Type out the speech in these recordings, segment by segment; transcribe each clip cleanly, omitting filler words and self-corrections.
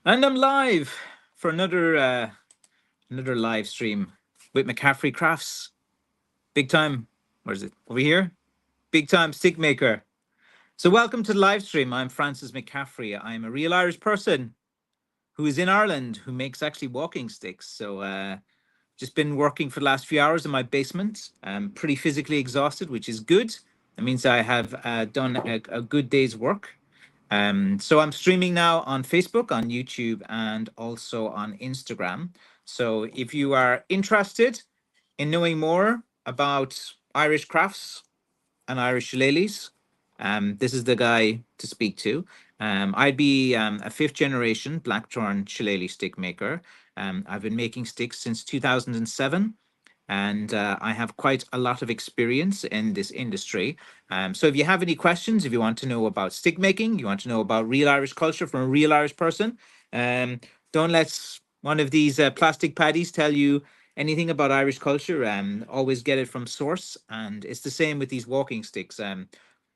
And I'm live for another live stream with McCaffrey Crafts. Big time. Where is it? Over here? Big time stick maker. So welcome to the live stream. I'm Francis McCaffrey. I'm a real Irish person who is in Ireland who makes actually walking sticks. So just been working for the last few hours in my basement. I'm pretty physically exhausted, which is good. That means I have done a good day's work. So I'm streaming now on Facebook, on YouTube, and also on Instagram. So if you are interested in knowing more about Irish crafts and Irish shillelaghs, this is the guy to speak to. I'd be a fifth generation blackthorn shillelagh stick maker. I've been making sticks since 2007, and I have quite a lot of experience in this industry. So if you have any questions, if you want to know about stick making, you want to know about real Irish culture from a real Irish person, um, don't let one of these plastic paddies tell you anything about Irish culture. Always get it from source, and it's the same with these walking sticks.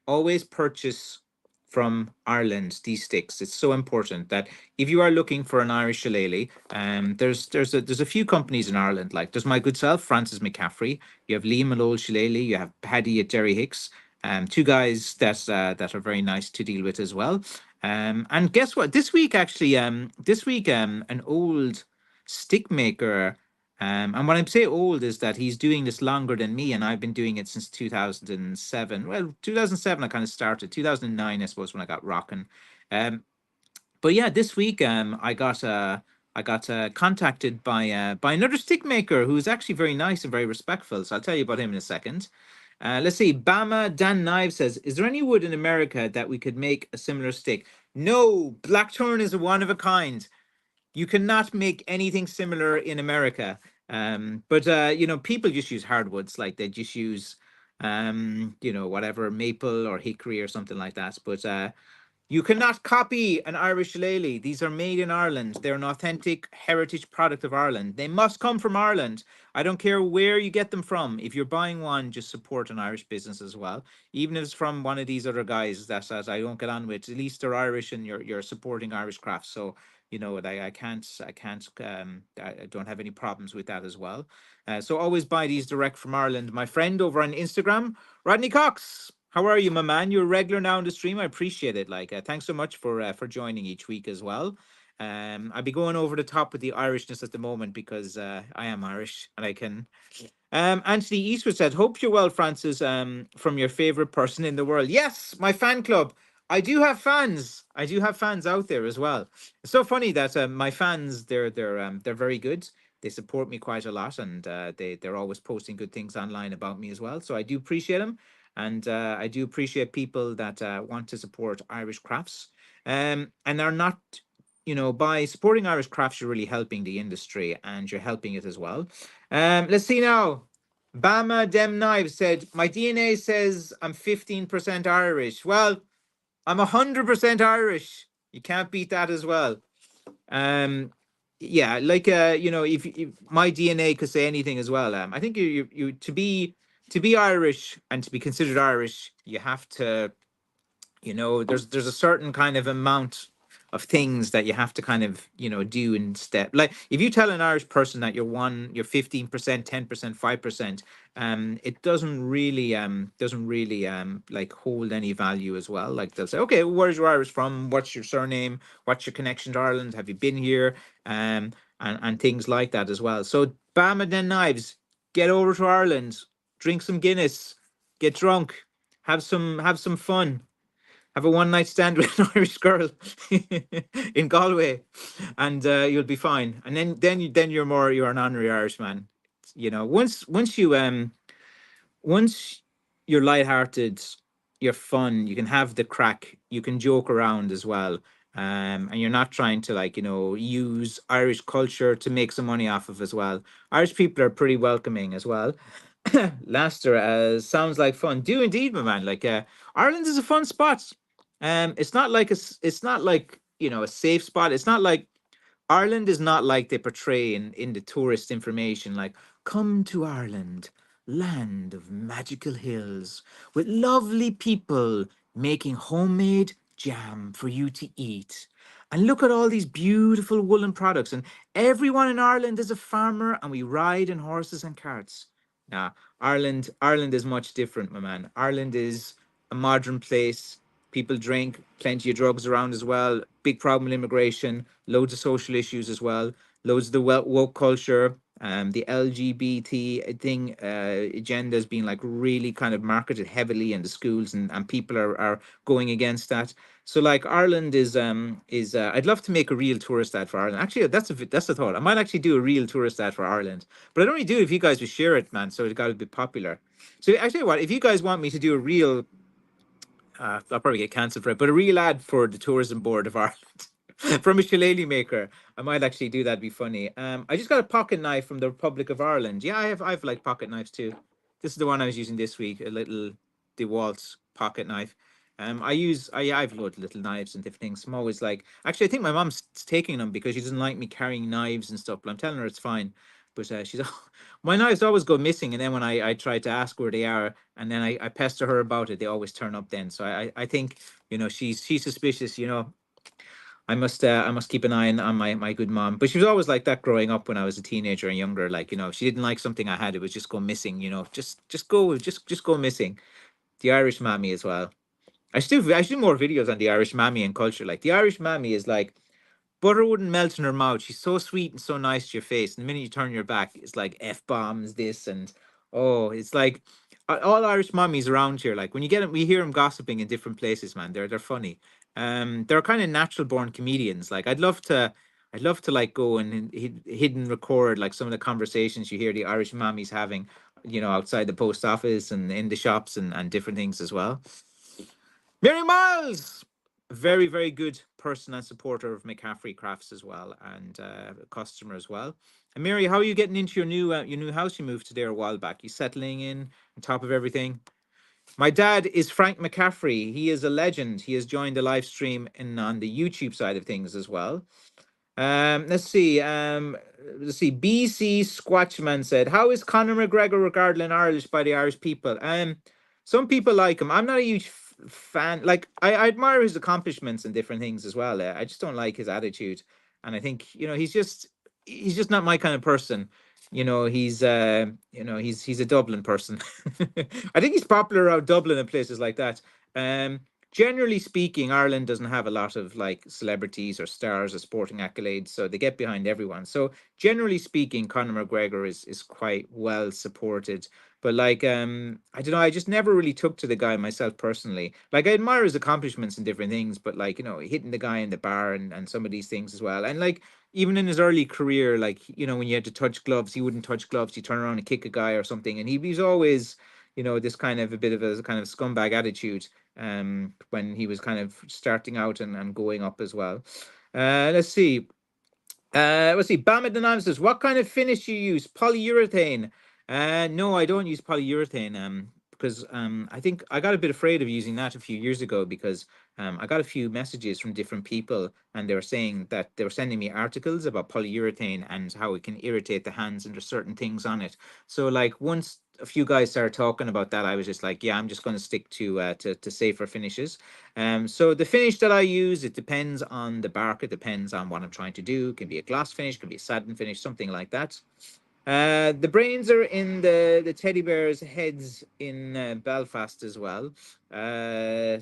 Always purchase from Ireland these sticks. It's so important that if you are looking for an Irish shillelagh, there's a few companies in Ireland. Like there's my good self, Francis McCaffrey. You have Liam Malone Shillelagh. You have Paddy at Jerry Hicks. Two guys that are very nice to deal with as well. And guess what? This week, an old stick maker. And when I say old is that he's doing this longer than me, and I've been doing it since 2007. Well, 2007 I kind of started. 2009, I suppose, when I got rocking. Um, but yeah, this week I got contacted by another stick maker who's actually very nice and very respectful. So I'll tell you about him in a second. Let's see. Bama Dan Knives says, "Is there any wood in America that we could make a similar stick?" No, blackthorn is a one of a kind. You cannot make anything similar in America. But people just use hardwoods, like they just use whatever maple or hickory or something like that. But you cannot copy an Irish shillelagh. These are made in Ireland. They're an authentic heritage product of Ireland. They must come from Ireland. I don't care where you get them from. If you're buying one, just support an Irish business as well. Even if it's from one of these other guys that I don't get on with, at least they're Irish and you're supporting Irish crafts. So I don't have any problems with that as well. So always buy these direct from Ireland. My friend over on Instagram, Rodney Cox. How are you, my man? You're a regular now on the stream. I appreciate it. Like, thanks so much for joining each week as well. I'll be going over the top with the Irishness at the moment because I am Irish and I can. Anthony Eastwood said, "Hope you're well, Francis. From your favorite person in the world." Yes, my fan club. I do have fans. I do have fans out there as well. It's so funny that my fans they're very good. They support me quite a lot, and they're always posting good things online about me as well. So I do appreciate them, and I do appreciate people that want to support Irish crafts. And they're not, by supporting Irish crafts, you're really helping the industry, and you're helping it as well. Let's see now. Bama Dem Knives said, "My DNA says I'm 15% Irish." Well, I'm 100% Irish. You can't beat that as well. Um, yeah, like if my DNA could say anything as well. I think you to be Irish and to be considered Irish, you have to, there's a certain kind of amount of things that you have to kind of do in step. Like if you tell an Irish person that you're 15%, 10%, 5%, it doesn't really like hold any value as well. Like they'll say, okay, well, where's your Irish from? What's your surname? What's your connection to Ireland? Have you been here? And things like that as well. So Bam and then Knives, get over to Ireland, drink some Guinness, get drunk, have some fun, have a one night stand with an Irish girl in Galway, and you'll be fine. And then you're an honorary Irishman. Once you're lighthearted, you're fun. You can have the crack. You can joke around as well. And you're not trying to use Irish culture to make some money off of as well. Irish people are pretty welcoming as well. Leicester sounds like fun. Do indeed, my man. Like Ireland is a fun spot. It's not like a safe spot. It's not like Ireland is not like they portray in the tourist information, like, come to Ireland, land of magical hills, with lovely people making homemade jam for you to eat. And look at all these beautiful woolen products. And everyone in Ireland is a farmer, and we ride in horses and carts. Nah, Ireland is much different, my man. Ireland is a modern place. People drink, plenty of drugs around as well. Big problem with immigration, loads of social issues as well, loads of the woke culture. The LGBT thing agenda has been like really kind of marketed heavily in the schools, and people are going against that. So like Ireland is I'd love to make a real tourist ad for Ireland. Actually, that's the thought. I might actually do a real tourist ad for Ireland, but I'd only do it if you guys would share it, man. So it got a bit popular. So actually, what if you guys want me to do a real I'll probably get cancelled for it, but a real ad for the tourism board of Ireland from a shillelagh maker. I might actually do that. It'd be funny. I just got a pocket knife from the Republic of Ireland. Yeah, I have like pocket knives too. This is the one I was using this week, a little DeWalt pocket knife. I've loads of little knives and different things. I'm always like, actually, I think my mom's taking them because she doesn't like me carrying knives and stuff. But I'm telling her it's fine. But she's my knives always go missing, and then when I try to ask where they are, and then I pester her about it, they always turn up then. So I think she's suspicious. I must keep an eye on my good mom. But she was always like that growing up when I was a teenager and younger. Like if she didn't like something I had, it would just go missing. Just go missing. The Irish mammy as well. I should do more videos on the Irish mammy and culture. Like the Irish mammy is like butter wouldn't melt in her mouth. She's so sweet and so nice to your face. And the minute you turn your back, it's like F bombs, this and oh, it's like all Irish mummies around here. Like when you get them, we hear them gossiping in different places, man. They're funny. They're kind of natural born comedians. Like I'd love to like go and hidden record like some of the conversations you hear the Irish mummies having, outside the post office and in the shops and different things as well. Mary Miles, very, very good person and supporter of McCaffrey Crafts as well, and a customer as well. And Mary, how are you getting into your new house you moved to there a while back? You settling in on top of everything? My dad is Frank McCaffrey. He is a legend. He has joined the live stream in on the YouTube side of things as well. Let's see. BC Squatchman said, "How is Conor McGregor regarded in Irish by the Irish people?" Some people like him. I'm not a huge fan. Like I admire his accomplishments and different things as well. I just don't like his attitude, and I think he's just not my kind of person. He's a Dublin person. I think he's popular out Dublin and places like that. Um, Generally speaking, Ireland doesn't have a lot of like celebrities or stars or sporting accolades, so they get behind everyone. So generally speaking, Conor McGregor is quite well supported. But like I don't know, I just never really took to the guy myself personally. Like I admire his accomplishments and different things, but like, hitting the guy in the bar and some of these things as well. And like even in his early career, like, when you had to touch gloves, he wouldn't touch gloves, he'd turn around and kick a guy or something. And he's always, this kind of a bit of a kind of scumbag attitude when he was kind of starting out and going up as well. Let's see. Bam Dynamics says, what kind of finish you use? Polyurethane. No, I don't use polyurethane. Because I think I got a bit afraid of using that a few years ago because I got a few messages from different people and they were saying that they were sending me articles about polyurethane and how it can irritate the hands and there's certain things on it. So like once a few guys started talking about that, I was just like, yeah, I'm just going to stick to safer finishes. So the finish that I use, it depends on the bark. It depends on what I'm trying to do. It can be a gloss finish, can be a satin finish, something like that. The brains are in the teddy bears' heads in Belfast as well. Uh,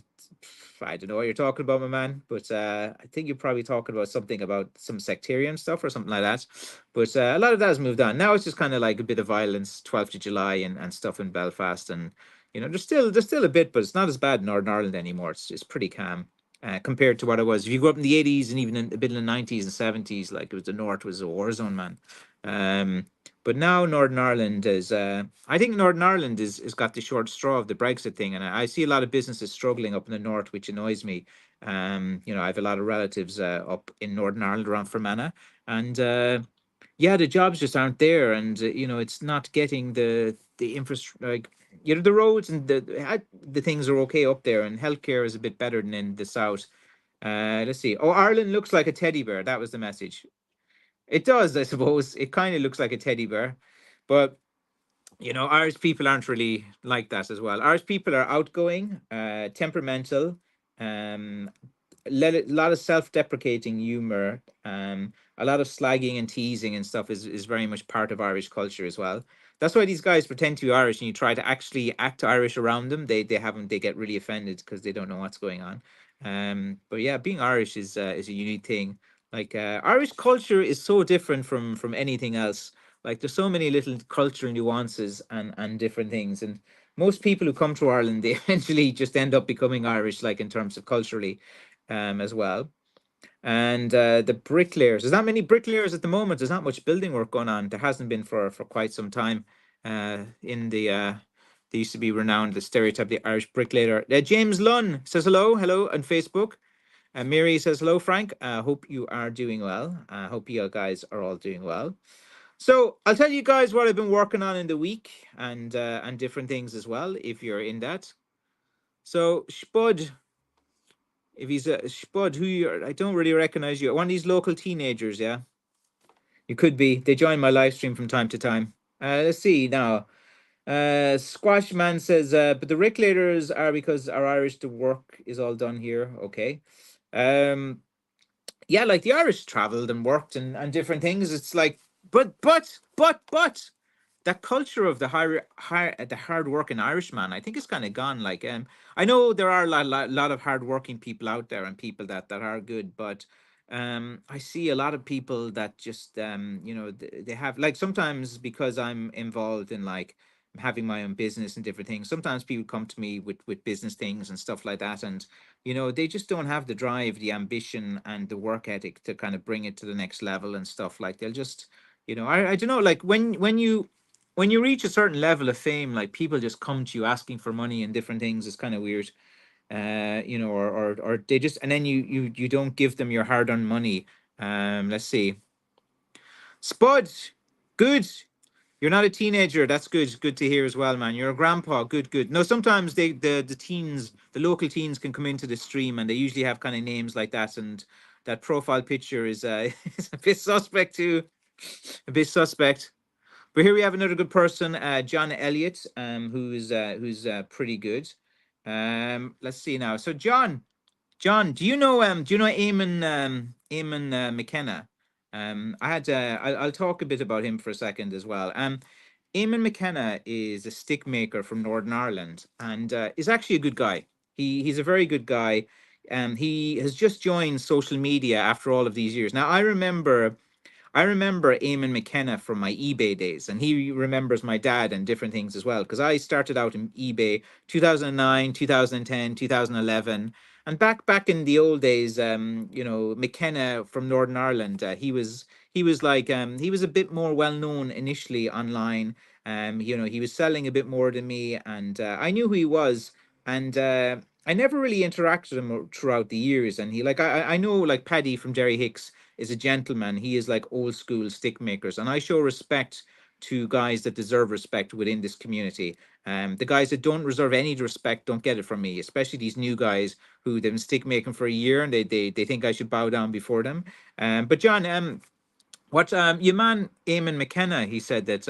I don't know what you're talking about, my man, but I think you're probably talking about something about some sectarian stuff or something like that. But a lot of that has moved on. Now it's just kind of like a bit of violence, 12th of July and stuff in Belfast, and there's still a bit, but it's not as bad in Northern Ireland anymore. It's pretty calm. Compared to what it was, if you go up in the 80s and even a bit in the 90s and 70s, like it was the North was a war zone, man. But now Northern Ireland I think Northern Ireland is got the short straw of the Brexit thing, and I see a lot of businesses struggling up in the north, which annoys me. I have a lot of relatives up in Northern Ireland around Fermanagh, and yeah, the jobs just aren't there, and it's not getting the infrastructure, like the roads and the things are okay up there, and healthcare is a bit better than in the south. Let's see. Oh, Ireland looks like a teddy bear. That was the message. It does, I suppose. It kind of looks like a teddy bear, but Irish people aren't really like that as well. Irish people are outgoing, temperamental, um, a lot of self-deprecating humor, a lot of slagging and teasing and stuff is very much part of Irish culture as well. That's why these guys pretend to be Irish, and you try to actually act Irish around them. They haven't. They get really offended because they don't know what's going on. But yeah, being Irish is a unique thing. Like Irish culture is so different from anything else. Like there's so many little cultural nuances and different things, and most people who come to Ireland, they eventually just end up becoming Irish, like in terms of culturally, as well. And the bricklayers, there's not many bricklayers at the moment. There's not much building work going on. There hasn't been for quite some time. In the They used to be renowned, the stereotype, the Irish bricklayer. James Lunn says hello on Facebook. Mary says hello, Frank. Hope you are doing well. Hope you guys are all doing well. So I'll tell you guys what I've been working on in the week and different things as well, if you're in that. So Spud, if he's a Spud, who you I don't really recognize you. One of these local teenagers, yeah. You could be. They join my live stream from time to time. Let's see now. Squash Man says, but the Ricklaters are because our Irish the work is all done here. Okay. Um, yeah, like the Irish traveled and worked and different things. It's like, but that culture of the hard working Irishman, I think it's kind of gone. Like, I know there are lot of hard working people out there and people that are good, but I see a lot of people that just they have, like, sometimes because I'm involved in, like, having my own business and different things. Sometimes people come to me with business things and stuff like that, and they just don't have the drive, the ambition, and the work ethic to kind of bring it to the next level and stuff. Like, they'll just, I don't know, like when you reach a certain level of fame, like, people just come to you asking for money and different things. It's kind of weird. Or they just, and then you don't give them your hard-earned money. Let's see. Spud, good. You're not a teenager. That's good. Good to hear as well, man. You're a grandpa. Good, good. No, sometimes the teens, the local teens, can come into the stream, and they usually have kind of names like that, and that profile picture is is a bit suspect too. A bit suspect. But here we have another good person, John Elliott, who's pretty good. Let's see now. So John, do you know Eamon McKenna? I'll talk a bit about him for a second as well. Eamon McKenna is a stick maker from Northern Ireland, and is actually a good guy. He's a very good guy. He has just joined social media after all of these years. Now I remember Eamon McKenna from my eBay days, and he remembers my dad and different things as well. Because I started out in eBay 2009, 2010, 2011, and back in the old days, McKenna from Northern Ireland, he was like, he was a bit more well known initially online. He was selling a bit more than me, and I knew who he was, and I never really interacted with him throughout the years. And he, like, I know, like, Paddy from Jerry Hicks is a gentleman. He is like old school stick makers, and I show respect to guys that deserve respect within this community. The guys that don't reserve any respect don't get it from me, especially these new guys who they've been stick making for a year, and they think I should bow down before them. But John, what your man Eamon McKenna, he said that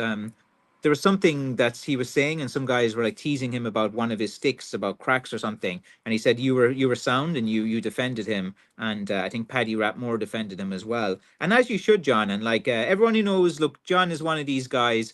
there was something that he was saying, and some guys were like teasing him about one of his sticks, about cracks or something. And he said you were sound, and you defended him, and I think Paddy Rapmore defended him as well. And as you should, John. And like, everyone who knows, look, John is one of these guys.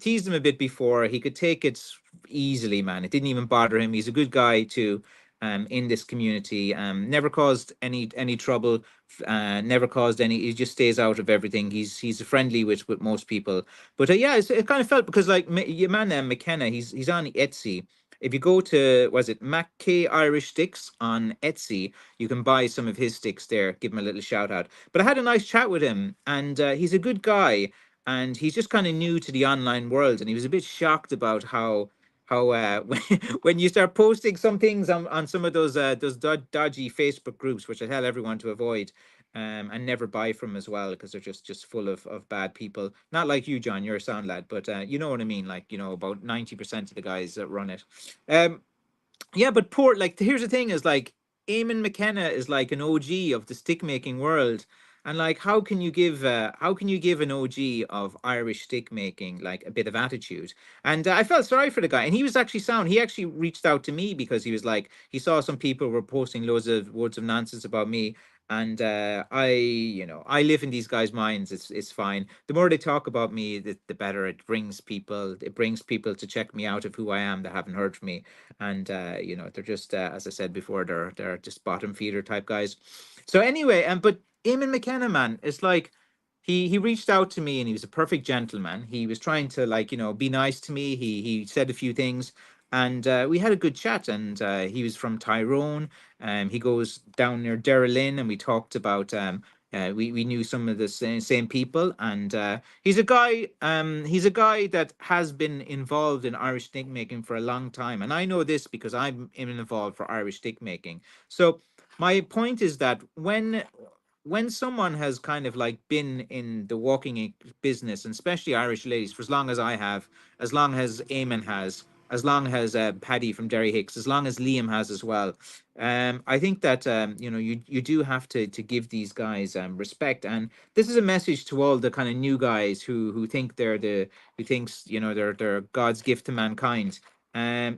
Teased him a bit before. He could take it easily, man. It didn't even bother him. He's a good guy too. In this community, never caused any trouble, never caused any. He just stays out of everything. He's friendly with most people. But yeah, it kind of felt, because like your man McKenna, he's on Etsy. If you go to, was it Mac K Irish Sticks on Etsy, you can buy some of his sticks there. Give him a little shout out. But I had a nice chat with him, and he's a good guy, and he's just kind of new to the online world, and he was a bit shocked about how when you start posting some things on some of those dodgy Facebook groups, which I tell everyone to avoid, and never buy from as well, because they're just full of bad people. Not like you, John, you're a sound lad, but you know what I mean. Like, about 90% of the guys that run it. Yeah, but here's the thing: is like, Eamon McKenna is like an OG of the stick making world, And like, how can you give an OG of Irish stick making like a bit of attitude? And I felt sorry for the guy, and he was actually sound. He actually reached out to me because he was like, he saw some people were posting loads of words of nonsense about me, and I live in these guys' minds. It's fine. The more they talk about me, the better it brings people. It brings people to check me out of who I am that haven't heard from me, and they're just as I said before, they're just bottom feeder type guys. So anyway, but Eamon McKenna, man, it's like he reached out to me and he was a perfect gentleman. He was trying to like be nice to me. He said a few things, and we had a good chat. And he was from Tyrone. He goes down near Derrylin, and we talked about. We knew some of the same people, and he's a guy that has been involved in Irish stick making for a long time, and I know this because I'm involved for Irish stick making. So my point is that when someone has kind of like been in the walking business, and especially Irish ladies, for as long as I have, as long as Eamon has, as long as Paddy from Derry Hicks, as long as Liam has as well, I think that you do have to give these guys respect. And this is a message to all the kind of new guys who think they're the who thinks they're God's gift to mankind.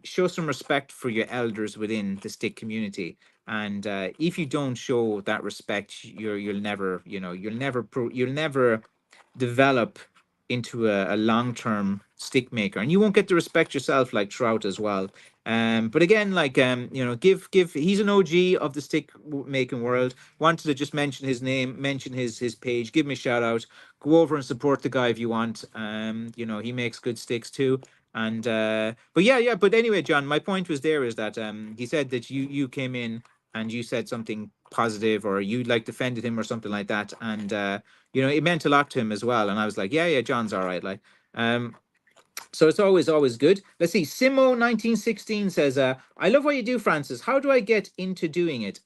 Show some respect for your elders within the stick community, and if you don't show that respect, you'll never you'll never develop into a long-term stick maker, and you won't get to respect yourself like Trout as well. But again, like give he's an OG of the stick making world. Wanted to just mention his name, mention his page, give him a shout out. Go over and support the guy if you want. He makes good sticks too. And but yeah, but anyway, John, my point was there is that he said that you came in and you said something positive, or you like defended him or something like that, and it meant a lot to him as well. And I was like, yeah, John's all right, like. So it's always good. Let's see. Simo 1916 says, I love what you do, Francis. How do I get into doing it?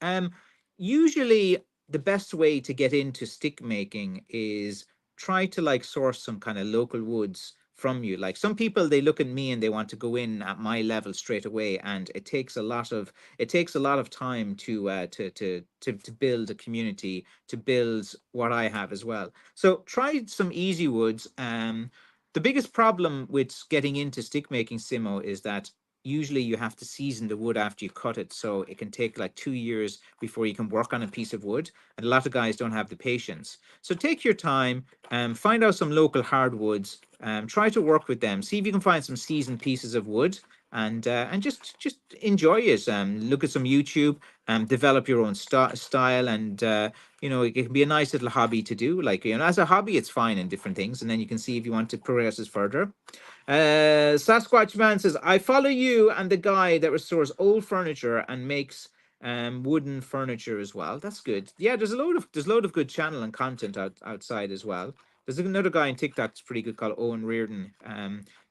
Usually the best way to get into stick making is try to like source some kind of local woods from you. Like some people, they look at me and they want to go in at my level straight away, and it takes a lot of time to build a community, to build what I have as well. So try some easy woods. The biggest problem with getting into stick making, Simo, is that usually you have to season the wood after you cut it. So it can take like 2 years before you can work on a piece of wood. And a lot of guys don't have the patience. So take your time, find out some local hardwoods, try to work with them, see if you can find some seasoned pieces of wood, and just enjoy it. Look at some YouTube, develop your own style, and it can be a nice little hobby to do. Like as a hobby, it's fine in different things, and then you can see if you want to progress this further. Sasquatch Man says, I follow you and the guy that restores old furniture and makes wooden furniture as well. That's good. Yeah, there's a load of good channel and content outside as well. There's another guy on TikTok that's pretty good called Owen Reardon.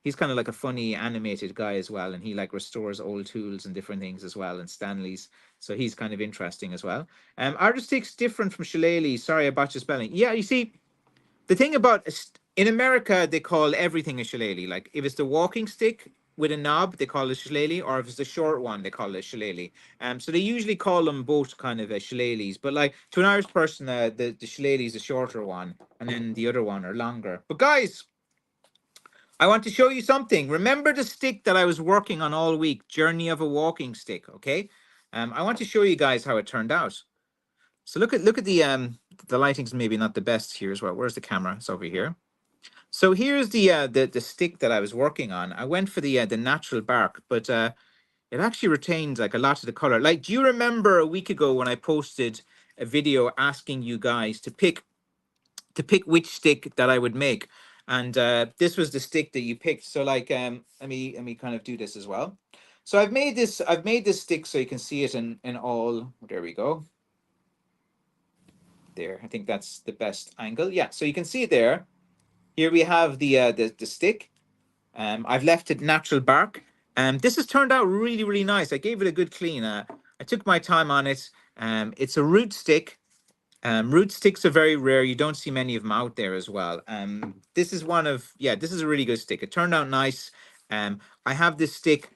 He's kind of like a funny animated guy as well, and he like restores old tools and different things as well, and Stanley's. So he's kind of interesting as well. Artistics different from shillelagh. Sorry about your spelling. Yeah, you see, the thing about in America, they call everything a shillelagh. Like if it's the walking stick with a knob, they call it shillelagh, or if it's the short one, they call it shillelagh. So they usually call them both kind of shillelaghs. But like to an Irish person, the shillelagh is the shorter one, and then the other one are longer. But guys, I want to show you something. Remember the stick that I was working on all week, Journey of a Walking Stick. Okay, I want to show you guys how it turned out. So look at the lighting's maybe not the best here as well. Where's the camera? It's over here. So here's the stick that I was working on. I went for the natural bark, but it actually retains like a lot of the color. Like, do you remember a week ago when I posted a video asking you guys to pick which stick that I would make? And this was the stick that you picked. So like let me kind of do this as well. So I've made this stick so you can see it in all. There we go. There, I think that's the best angle. Yeah, so you can see it there. Here we have the stick. I've left it natural bark. This has turned out really, really nice. I gave it a good clean. I took my time on it. It's a root stick. Root sticks are very rare. You don't see many of them out there as well. This is a really good stick. It turned out nice. I have this stick.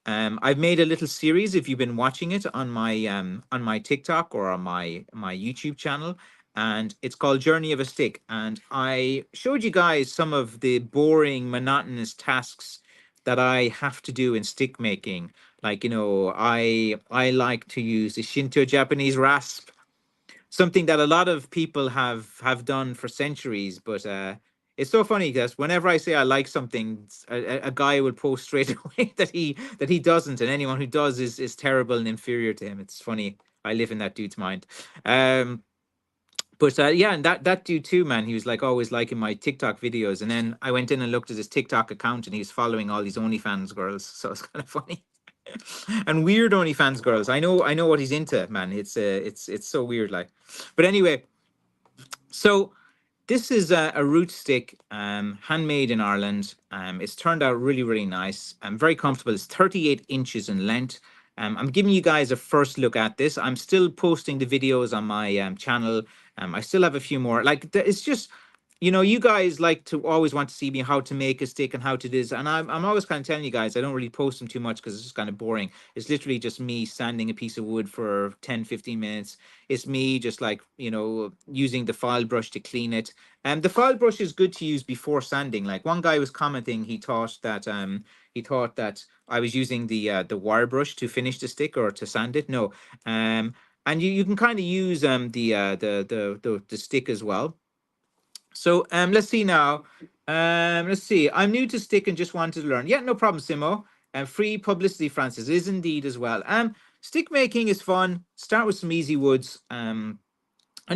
I've made a little series if you've been watching it on my TikTok or on my YouTube channel. and it's called Journey of a Stick. And I showed you guys some of the boring, monotonous tasks that I have to do in stick making. Like, I like to use the Shinto Japanese rasp, something that a lot of people have done for centuries. But it's so funny because whenever I say I like something, a guy will post straight away that he doesn't, and anyone who does is terrible and inferior to him. It's funny. I live in that dude's mind. Um, but yeah, and that dude too, man. He was like always liking my TikTok videos, and then I went in and looked at his TikTok account, and he was following all these OnlyFans girls. So it's kind of funny. And weird OnlyFans girls. I know what he's into, man. It's so weird, like. But anyway, so this is a root stick, handmade in Ireland. It's turned out really, really nice. Very comfortable. It's 38 inches in length. I'm giving you guys a first look at this. I'm still posting the videos on my channel. I still have a few more. Like, it's just, you guys like to always want to see me how to make a stick and how to do this. And I'm always kind of telling you guys, I don't really post them too much because it's just kind of boring. It's literally just me sanding a piece of wood for 10, 15 minutes. It's me just like, using the file brush to clean it. And the file brush is good to use before sanding. Like, one guy was commenting, he thought that I was using the wire brush to finish the stick or to sand it. No. And you can kind of use the stick as well. So let's see now. Let's see. I'm new to stick and just wanted to learn. Yeah, no problem, Simo. And free publicity, Francis, is indeed as well. Stick making is fun. Start with some easy woods. And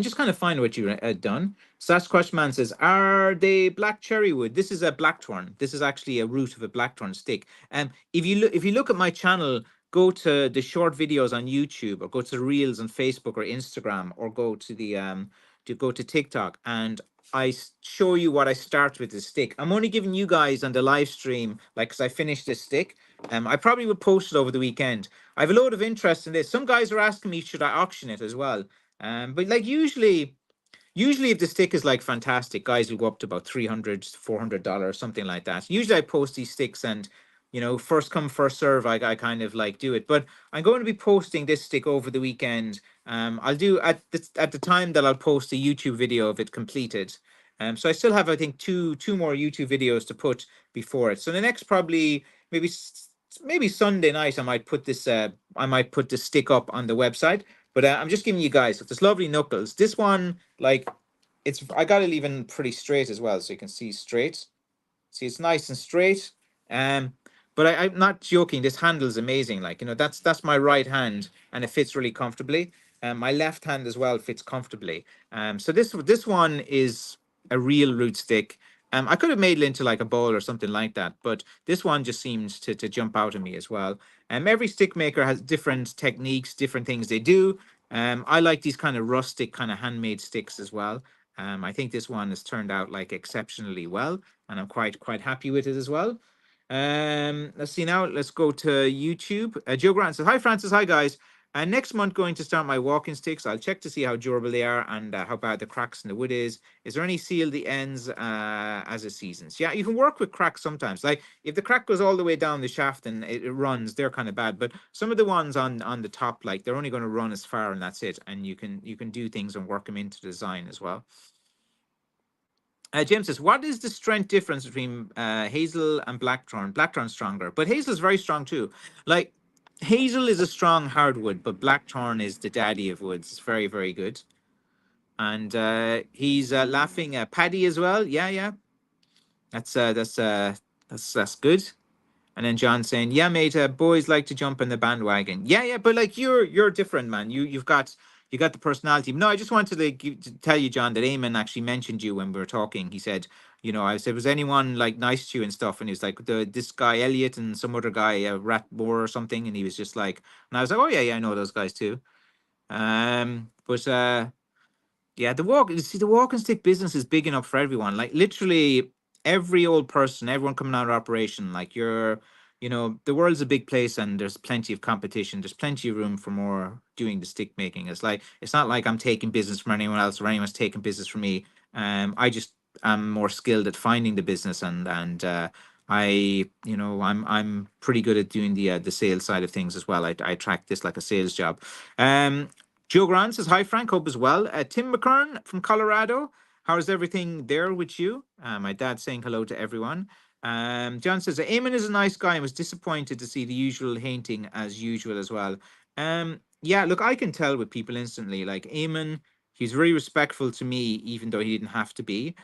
just kind of find what you've done. Sasquatch Man says, "Are they black cherry wood?" This is a blackthorn. This is actually a root of a blackthorn stick. If you look at my channel, go to the short videos on YouTube, or go to the reels on Facebook or Instagram, or go to TikTok, and show you what I start with the stick. I'm only giving you guys on the live stream, like, because I finished this stick. I probably will post it over the weekend. I have a load of interest in this. Some guys are asking me, should I auction it as well? But like, usually if the stick is like fantastic, guys will go up to about $300 to $400, something like that. Usually I post these sticks, and first come first serve, I kind of like do it. But I'm going to be posting this stick over the weekend. I'll do at the time that I'll post a YouTube video of it completed. So I still have, I think, two more YouTube videos to put before it. So the next, probably maybe Sunday night, I might put this stick up on the website. But I'm just giving you guys this lovely knuckles. This one, like, I got it even pretty straight as well, so you can see straight. See, it's nice and straight. Um, but I'm not joking. This handle is amazing. Like, that's my right hand, and it fits really comfortably. My left hand as well fits comfortably. So this one is a real root stick. I could have made it into like a bowl or something like that, but this one just seems to jump out at me as well. Every stick maker has different techniques, different things they do. I like these kind of rustic, kind of handmade sticks as well. I think this one has turned out like exceptionally well, and I'm quite happy with it as well. Let's see now. Let's go to YouTube. Joe Grant says, "Hi Francis, hi guys. Next month going to start my walking sticks. I'll check to see how durable they are and how bad the cracks in the wood is. Is there any seal the ends as it seasons? Yeah, you can work with cracks sometimes. Like, if the crack goes all the way down the shaft and it runs, they're kind of bad. But some of the ones on the top, like, they're only going to run as far and that's it. And you can do things and work them into design as well." James says, "What is the strength difference between hazel and blackthorn? Blackthorn's stronger, but hazel's very strong too. Like, hazel is a strong hardwood, but blackthorn is the daddy of woods. It's very, very good." And he's laughing. Paddy as well. Yeah, yeah. That's good. And then John saying, "Yeah, mate, boys like to jump in the bandwagon." Yeah, yeah, but like, you're different, man. You got the personality. No, I just wanted to tell you, John, that Eamon actually mentioned you when we were talking. He said, I said, "Was anyone like nice to you and stuff?" And he was like, "This guy Elliot and some other guy, Rat Moore or something." And he was just like, and I was like, "Oh yeah, yeah, I know those guys too." But yeah, the walking stick business is big enough for everyone. Like, literally every old person, everyone coming out of operation. Like, the world's a big place, and there's plenty of competition. There's plenty of room for more doing the stick making. It's not like I'm taking business from anyone else, or anyone's taking business from me. I just am more skilled at finding the business, and I'm pretty good at doing the sales side of things as well. I track this like a sales job. Joe Grant says, hi, Frank. Hope as well. Tim McKern from Colorado. How is everything there with you? My dad's saying hello to everyone. John says, Eamon is a nice guy and was disappointed to see the usual hating as usual as well. Yeah, look, I can tell with people instantly. Like Eamon, he's very respectful to me, even though he didn't have to be.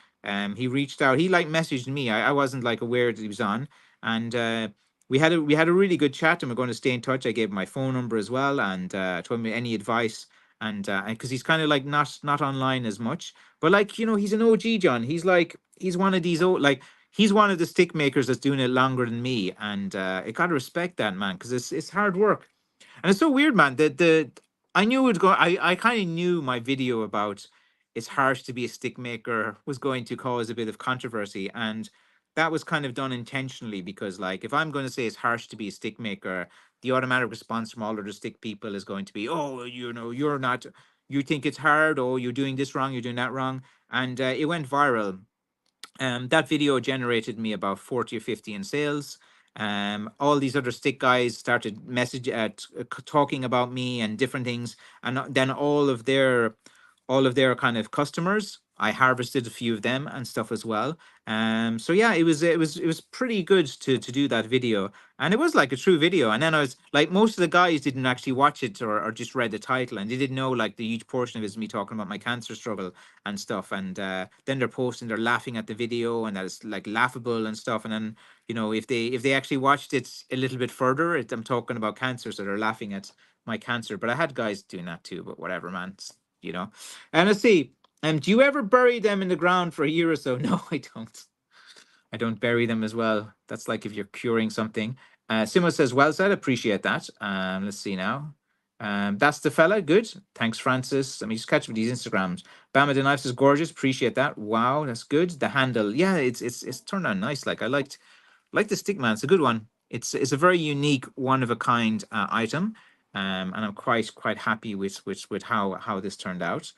He reached out. He like messaged me. I wasn't like aware that he was on. And we had a really good chat, and we're going to stay in touch. I gave him my phone number as well, and told me any advice, and because he's kind of like not online as much, but like he's an OG, John. He's one of these old, like he's one of the stick makers that's doing it longer than me, and I gotta respect that, man, because it's hard work. And it's so weird, man. The I knew it would go. I kind of knew my video about it's harsh to be a stick maker was going to cause a bit of controversy, and that was kind of done intentionally because, like, if I'm going to say it's harsh to be a stick maker, the automatic response from all of the stick people is going to be, oh, you're not. You think it's hard, or you're doing this wrong, you're doing that wrong, and it went viral. That video generated me about 40 or 50 in sales. All these other stick guys started talking about me and different things, and then all of their kind of customers, I harvested a few of them and stuff as well. So yeah, it was pretty good to do that video, and it was like a true video. And then I was like, most of the guys didn't actually watch it, or just read the title, and they didn't know like the huge portion of it is me talking about my cancer struggle and stuff. And then they're laughing at the video, and that it's like laughable and stuff. And then if they actually watched it a little bit further, I'm talking about cancer, so they're laughing at my cancer. But I had guys doing that too. But whatever, man. You know. And let's see. Do you ever bury them in the ground for a year or so? No, I don't. I don't bury them as well. That's like if you're curing something. Simo says, well said. Appreciate that. Let's see now. That's the fella. Good. Thanks, Francis. Let me just catch up with these Instagrams. Bama the Knife says, gorgeous. Appreciate that. Wow, that's good. The handle. Yeah, it's turned out nice. Like I like the stickman. It's a good one. It's a very unique, one of a kind item. And I'm quite happy with how this turned out.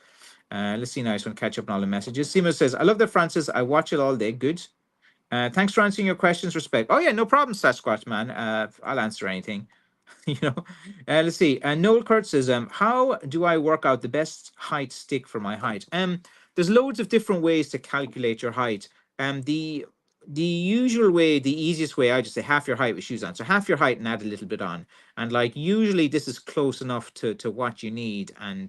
Let's see now. I just want to catch up on all the messages. Simo says, I love that, Francis. I watch it all day. Good. Thanks for answering your questions. Respect. Oh yeah, no problem, Sasquatch man. I'll answer anything. you know. Let's see. Noel Kurtz says, how do I work out the best height stick for my height? There's loads of different ways to calculate your height. The usual way, the easiest way, I just say half your height with shoes on. So half your height and add a little bit on. And like usually this is close enough to what you need. And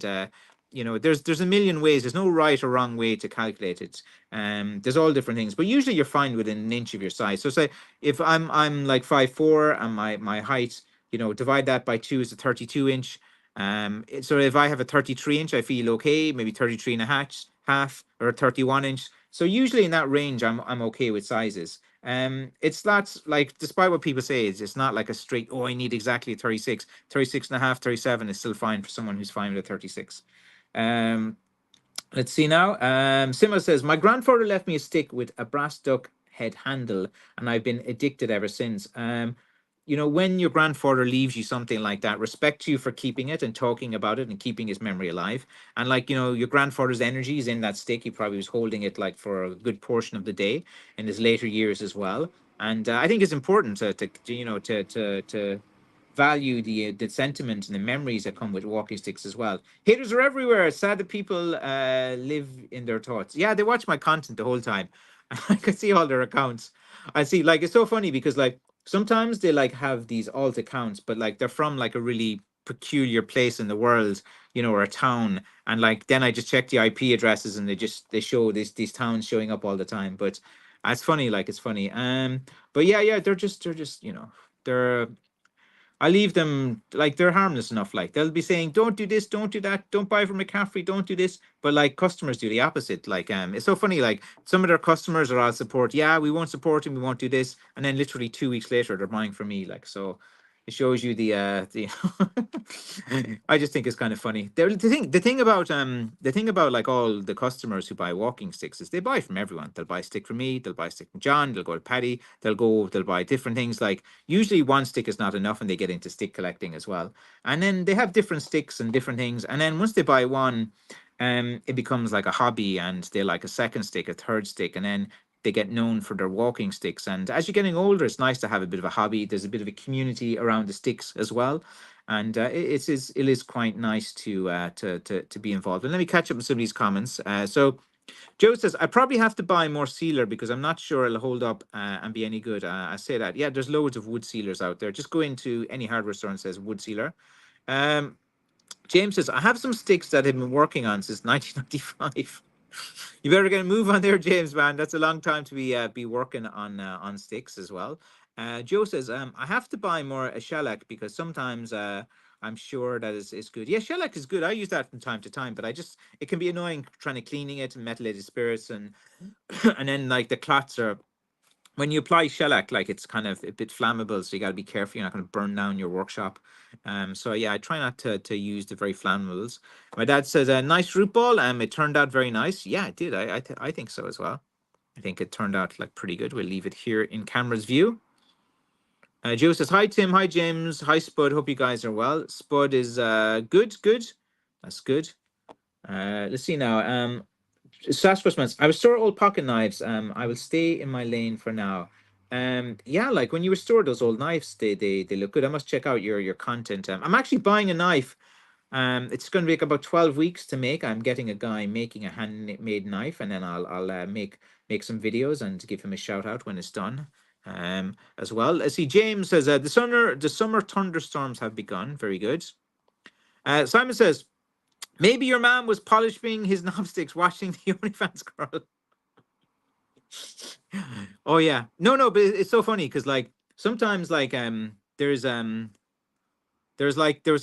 there's a million ways. There's no right or wrong way to calculate it. There's all different things, but usually you're fine within an inch of your size. So say if I'm like 5'4" and my height, divide that by 2 is a 32 inch. So if I have a 33 inch, I feel okay, maybe 33 and a half or a 31 inch. So usually in that range, I'm okay with sizes. It's not like, despite what people say, it's not like a straight, oh, I need exactly a 36 and a half, 37 is still fine for someone who's fine with a 36. Let's see now. Simo says, my grandfather left me a stick with a brass duck head handle, and I've been addicted ever since. When your grandfather leaves you something like that, respect you for keeping it and talking about it and keeping his memory alive. And like, your grandfather's energy is in that stick. He probably was holding it like for a good portion of the day in his later years as well. And I think it's important to value the sentiment and the memories that come with walking sticks as well. Haters are everywhere. It's sad that people live in their thoughts. Yeah, they watch my content the whole time. I can see all their accounts. I see, like, it's so funny because like sometimes they like have these alt accounts, but like they're from like a really peculiar place in the world, or a town. And like then I just check the IP addresses, and they show these towns showing up all the time. But it's funny, like it's funny. But yeah, they're just they're I leave them like they're harmless enough. Like they'll be saying, "Don't do this, don't do that, don't buy from McCaffrey, don't do this." But like customers do the opposite. Like it's so funny. Like some of their customers are all support. Yeah, we won't support him. We won't do this. And then literally 2 weeks later, they're buying from me. Like so, it shows you the. I just think it's kind of funny. The thing about like all the customers who buy walking sticks is they buy from everyone. They'll buy a stick from me. They'll buy a stick from John. They'll go to Paddy. They'll buy different things. Like usually one stick is not enough, and they get into stick collecting as well. And then they have different sticks and different things. And then once they buy one, it becomes like a hobby, and they like a second stick, a third stick, and then they get known for their walking sticks. And as you're getting older, it's nice to have a bit of a hobby. There's a bit of a community around the sticks as well. and it is quite nice to be involved. And let me catch up with some of these comments. So Joe says, I probably have to buy more sealer because I'm not sure it'll hold up and be any good. I say that. Yeah, there's loads of wood sealers out there. Just go into any hardware store and says wood sealer. Um, James says, I have some sticks that I've been working on since 1995. You better get a move on there, James, man. That's a long time to be working on sticks as well. Joe says, I have to buy more a shellac because sometimes I'm sure that is good. Yeah, shellac is good. I use that from time to time, but it can be annoying trying to cleaning it and methylated spirits and and then like the clots are when you apply shellac, like it's kind of a bit flammable, so you got to be careful. You're not going to burn down your workshop. So yeah, I try not to use the very flammables. My dad says a nice root ball. It turned out very nice. Yeah, it did. I think so as well. I think it turned out like pretty good. We'll leave it here in camera's view. Joe says hi Tim, hi James, hi Spud. Hope you guys are well. Spud is good, good. That's good. Let's see now. Sasquatch, I restore old pocket knives. I will stay in my lane for now. Yeah, like when you restore those old knives, they look good. I must check out your content. I'm actually buying a knife. It's going to take about 12 weeks to make. I'm getting a guy making a handmade knife, and then I'll make some videos and give him a shout out when it's done. As well. Let's see. James says the summer thunderstorms have begun. Very good. Simon says, maybe your man was polishing his knobsticks watching the OnlyFans girl. Oh yeah. No, but it's so funny because like sometimes like there was a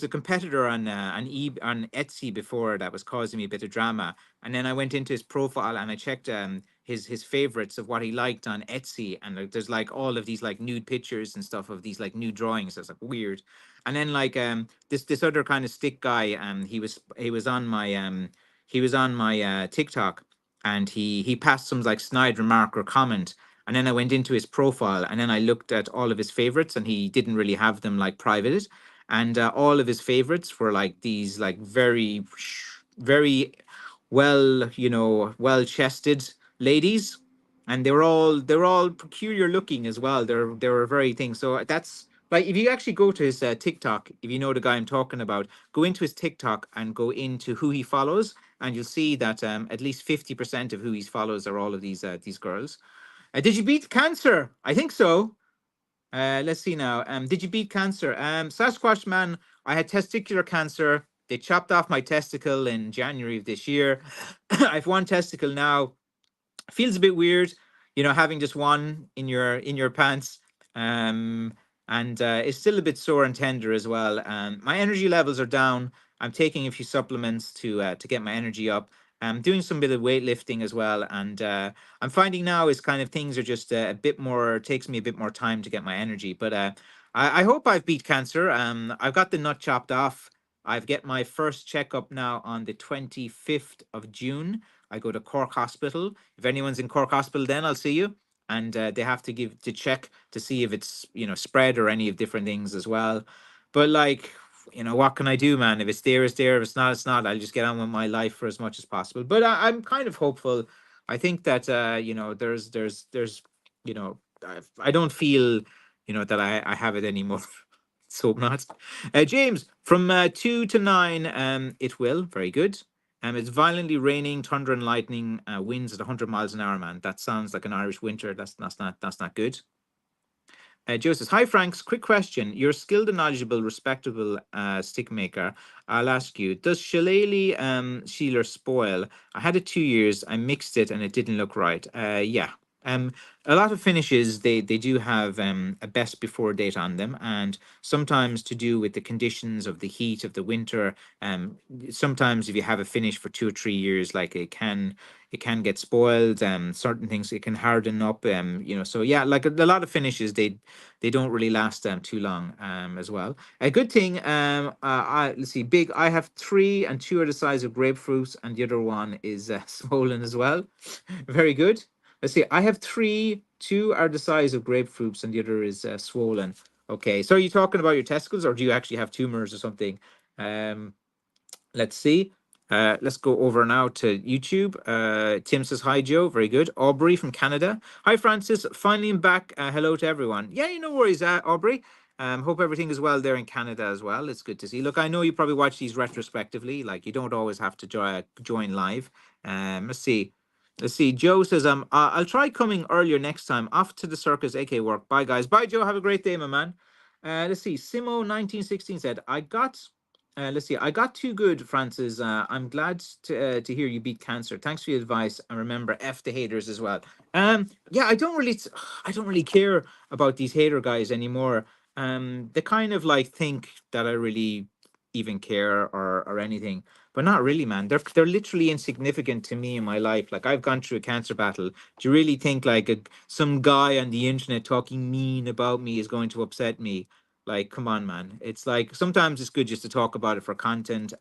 competitor on Etsy before that was causing me a bit of drama, and then I went into his profile and I checked his favorites of what he liked on Etsy, and like, there's like all of these like nude pictures and stuff of these like nude drawings. That's like weird. And then like this other kind of stick guy, he was on my TikTok, and he passed some like snide remark or comment. And then I went into his profile, and then I looked at all of his favorites, and he didn't really have them like private, and all of his favorites were like these like very well, well chested ladies, and they were all peculiar looking as well. They were very things. So that's like if you actually go to his TikTok, if you know the guy I'm talking about, go into his TikTok and go into who he follows, and you'll see that at least 50% of who he follows are all of these girls. Did you beat cancer? I think so. Let's see now. Did you beat cancer? Sasquatch man, I had testicular cancer. They chopped off my testicle in January of this year. I've one testicle now. Feels a bit weird, having just one in your pants. Um, and it's still a bit sore and tender as well. My energy levels are down. I'm taking a few supplements to get my energy up. I'm doing some bit of weightlifting as well, and I'm finding now is kind of things are just a bit more takes me a bit more time to get my energy. But I hope I've beat cancer. I've got the nut chopped off. I've get my first checkup now on the 25th of June. I go to Cork Hospital. If anyone's in Cork Hospital, then I'll see you. And they have to check to see if it's spread or any of different things as well. But like what can I do, man? If it's there, it's there. If it's not, it's not. I'll just get on with my life for as much as possible. But I'm kind of hopeful. I think that there's I don't feel that I have it anymore. So not. James, from 2 to 9, it will. Very good. It's violently raining, thunder and lightning, winds at 100 miles an hour, man. That sounds like an Irish winter. That's not good. Joe says, hi, Franks. Quick question. You're a skilled and knowledgeable, respectable stick maker. I'll ask you, does shillelagh sealer spoil? I had it 2 years. I mixed it and it didn't look right. Yeah. A lot of finishes, they do have a best before date on them. And sometimes to do with the conditions of the heat of the winter, sometimes if you have a finish for 2 or 3 years, like it can get spoiled. Certain things it can harden up. So yeah, like a lot of finishes, they don't really last too long as well. A good thing, let's see, big. I have three, and two are the size of grapefruits, and the other one is swollen as well. Very good. Let's see. I have three. Two are the size of grapefruits, and the other is swollen. Okay. So are you talking about your testicles, or do you actually have tumors or something? Let's see. Let's go over now to YouTube. Tim says, hi, Joe. Very good. Aubrey from Canada. Hi, Francis. Finally, I'm back. Hello to everyone. Yeah, no worries, Aubrey. Hope everything is well there in Canada as well. It's good to see. Look, I know you probably watch these retrospectively. Like you don't always have to join live. Let's see. Let's see. Joe says, I'll try coming earlier next time. Off to the circus, AK work. Bye, guys. Bye, Joe. Have a great day, my man. Let's see. Simo1916 said, I got. Let's see. I got too good, Francis. I'm glad to hear you beat cancer. Thanks for your advice, and remember, f the haters as well. Yeah, I don't really care about these hater guys anymore. They kind of like think that I really even care or anything, but not really, man. They're literally insignificant to me in my life. Like I've gone through a cancer battle. Do you really think like some guy on the internet talking mean about me is going to upset me? Like, come on, man. It's like sometimes it's good just to talk about it for content.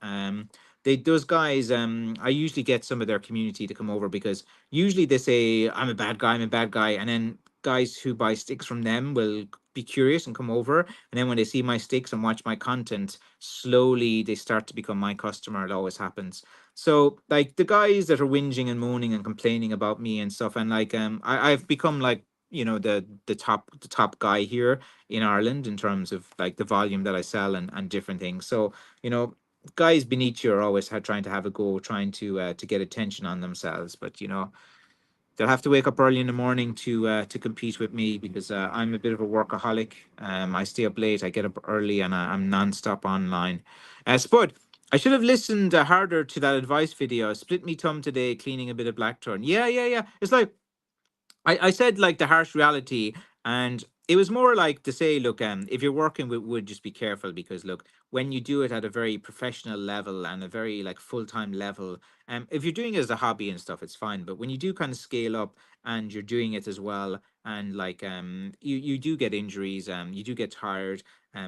Those guys, I usually get some of their community to come over because usually they say I'm a bad guy, I'm a bad guy, and then guys who buy sticks from them will be curious and come over, and then when they see my sticks and watch my content, slowly they start to become my customer. It always happens. So like the guys that are whinging and moaning and complaining about me and stuff, and like I've become like the top guy here in Ireland in terms of like the volume that I sell and different things. So you know guys beneath you are always trying to have a go, trying to get attention on themselves. But they'll have to wake up early in the morning to compete with me because I'm a bit of a workaholic. I stay up late, I get up early, and I'm nonstop online. Spud, I should have listened harder to that advice video. Split me tum today, cleaning a bit of blackthorn. Yeah, yeah, yeah. It's like I said like the harsh reality, and it was more like to say, look, if you're working with wood, just be careful because look, when you do it at a very professional level and a very like full-time level, if you're doing it as a hobby and stuff, it's fine. But when you do kind of scale up and you're doing it as well, and like you do get injuries, you do get tired,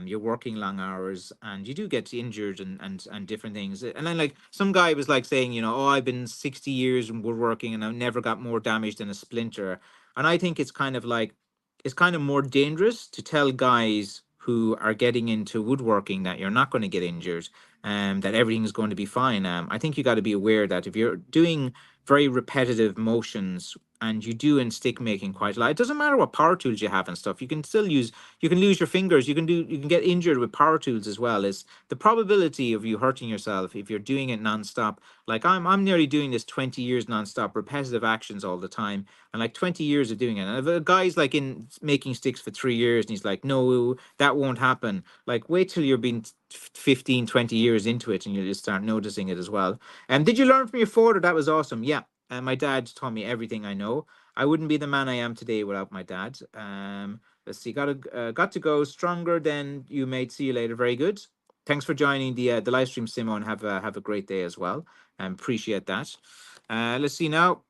you're working long hours and you do get injured and different things. And then like some guy was like saying, oh, I've been 60 years in woodworking and I've never got more damage than a splinter. And I think it's kind of more dangerous to tell guys who are getting into woodworking that you're not going to get injured, that everything's going to be fine. I think you got to be aware that if you're doing very repetitive motions and you do in stick making quite a lot, it doesn't matter what power tools you have and stuff. You can lose your fingers. You can get injured with power tools as well. Is the probability of you hurting yourself if you're doing it nonstop. Like I'm nearly doing this 20 years nonstop, repetitive actions all the time, and like 20 years of doing it. And if a guy's like in making sticks for 3 years and he's like, no, that won't happen. Like wait till you're being 15, 20 years into it and you'll just start noticing it as well. And did you learn from your father? That was awesome. Yeah. And my dad taught me everything I know. I wouldn't be the man I am today without my dad. Let's see. Got to go stronger than you, mate. See you later. Very good. Thanks for joining the live stream, Simo, and have a great day as well. Appreciate that. Let's see now.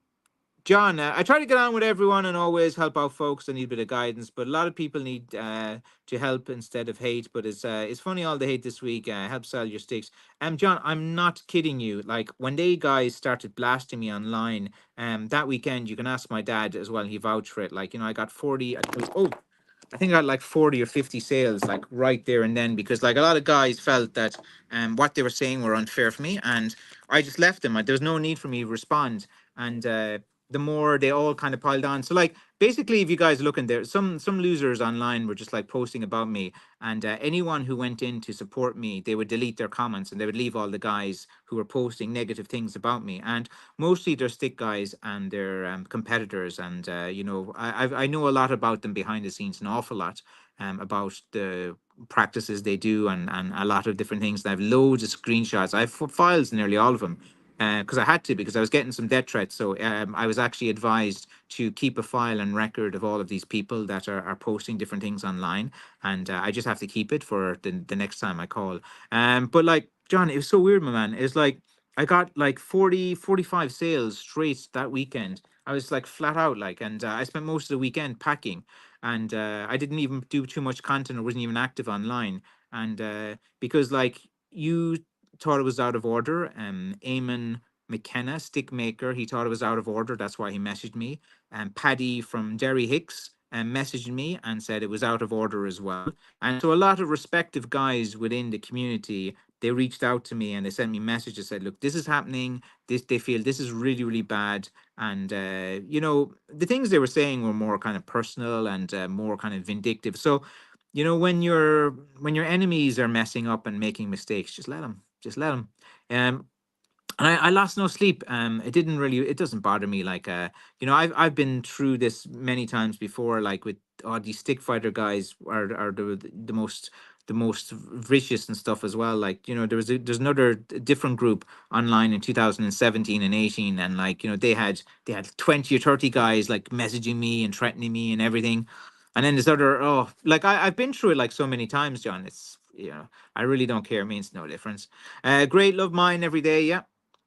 John, I try to get on with everyone and always help out folks that need a bit of guidance, but a lot of people need to help instead of hate. But it's funny all the hate this week. Help sell your sticks. John, I'm not kidding you. Like when they guys started blasting me online, that weekend, you can ask my dad as well. He vouched for it. Like I got 40. I think I had like 40 or 50 sales like right there and then because like a lot of guys felt that what they were saying were unfair for me and I just left them. There was no need for me to respond. And the more they all kind of piled on. So like basically if you guys look in there, some losers online were just like posting about me and anyone who went in to support me, they would delete their comments and they would leave all the guys who were posting negative things about me. And mostly they're stick guys and they're competitors. And I know a lot about them behind the scenes, an awful lot about the practices they do and a lot of different things. And I have loads of screenshots. I have files, nearly all of them. Because I had to, because I was getting some death threats. So I was actually advised to keep a file and record of all of these people that are posting different things online. And I just have to keep it for the next time I call. But like, John, it was so weird, my man. It's like, I got like 45 sales straight that weekend. I was like flat out like, and I spent most of the weekend packing, and I didn't even do too much content or wasn't even active online. And because like you thought it was out of order, Eamon McKenna, stick maker, he thought it was out of order. That's why he messaged me. And Paddy from Derry Hicks messaged me and said it was out of order as well. And so a lot of respective guys within the community, they reached out to me and they sent me messages, said, look, this is happening. They feel this is really, really bad. And, the things they were saying were more kind of personal and more kind of vindictive. So you know, when your enemies are messing up and making mistakes, just let them. Just let them. And I lost no sleep. It didn't really. It doesn't bother me. Like, you know, I've been through this many times before. Like with these stick fighter guys are the most vicious and stuff as well. Like, you know, there's another different group online in 2017 and 18, and like, you know, they had 20 or 30 guys like messaging me and threatening me and everything. And then this other, oh, like I've been through it like so many times, John. It's, you know, I really don't care. It means no difference. Great, love mine every day. Yeah.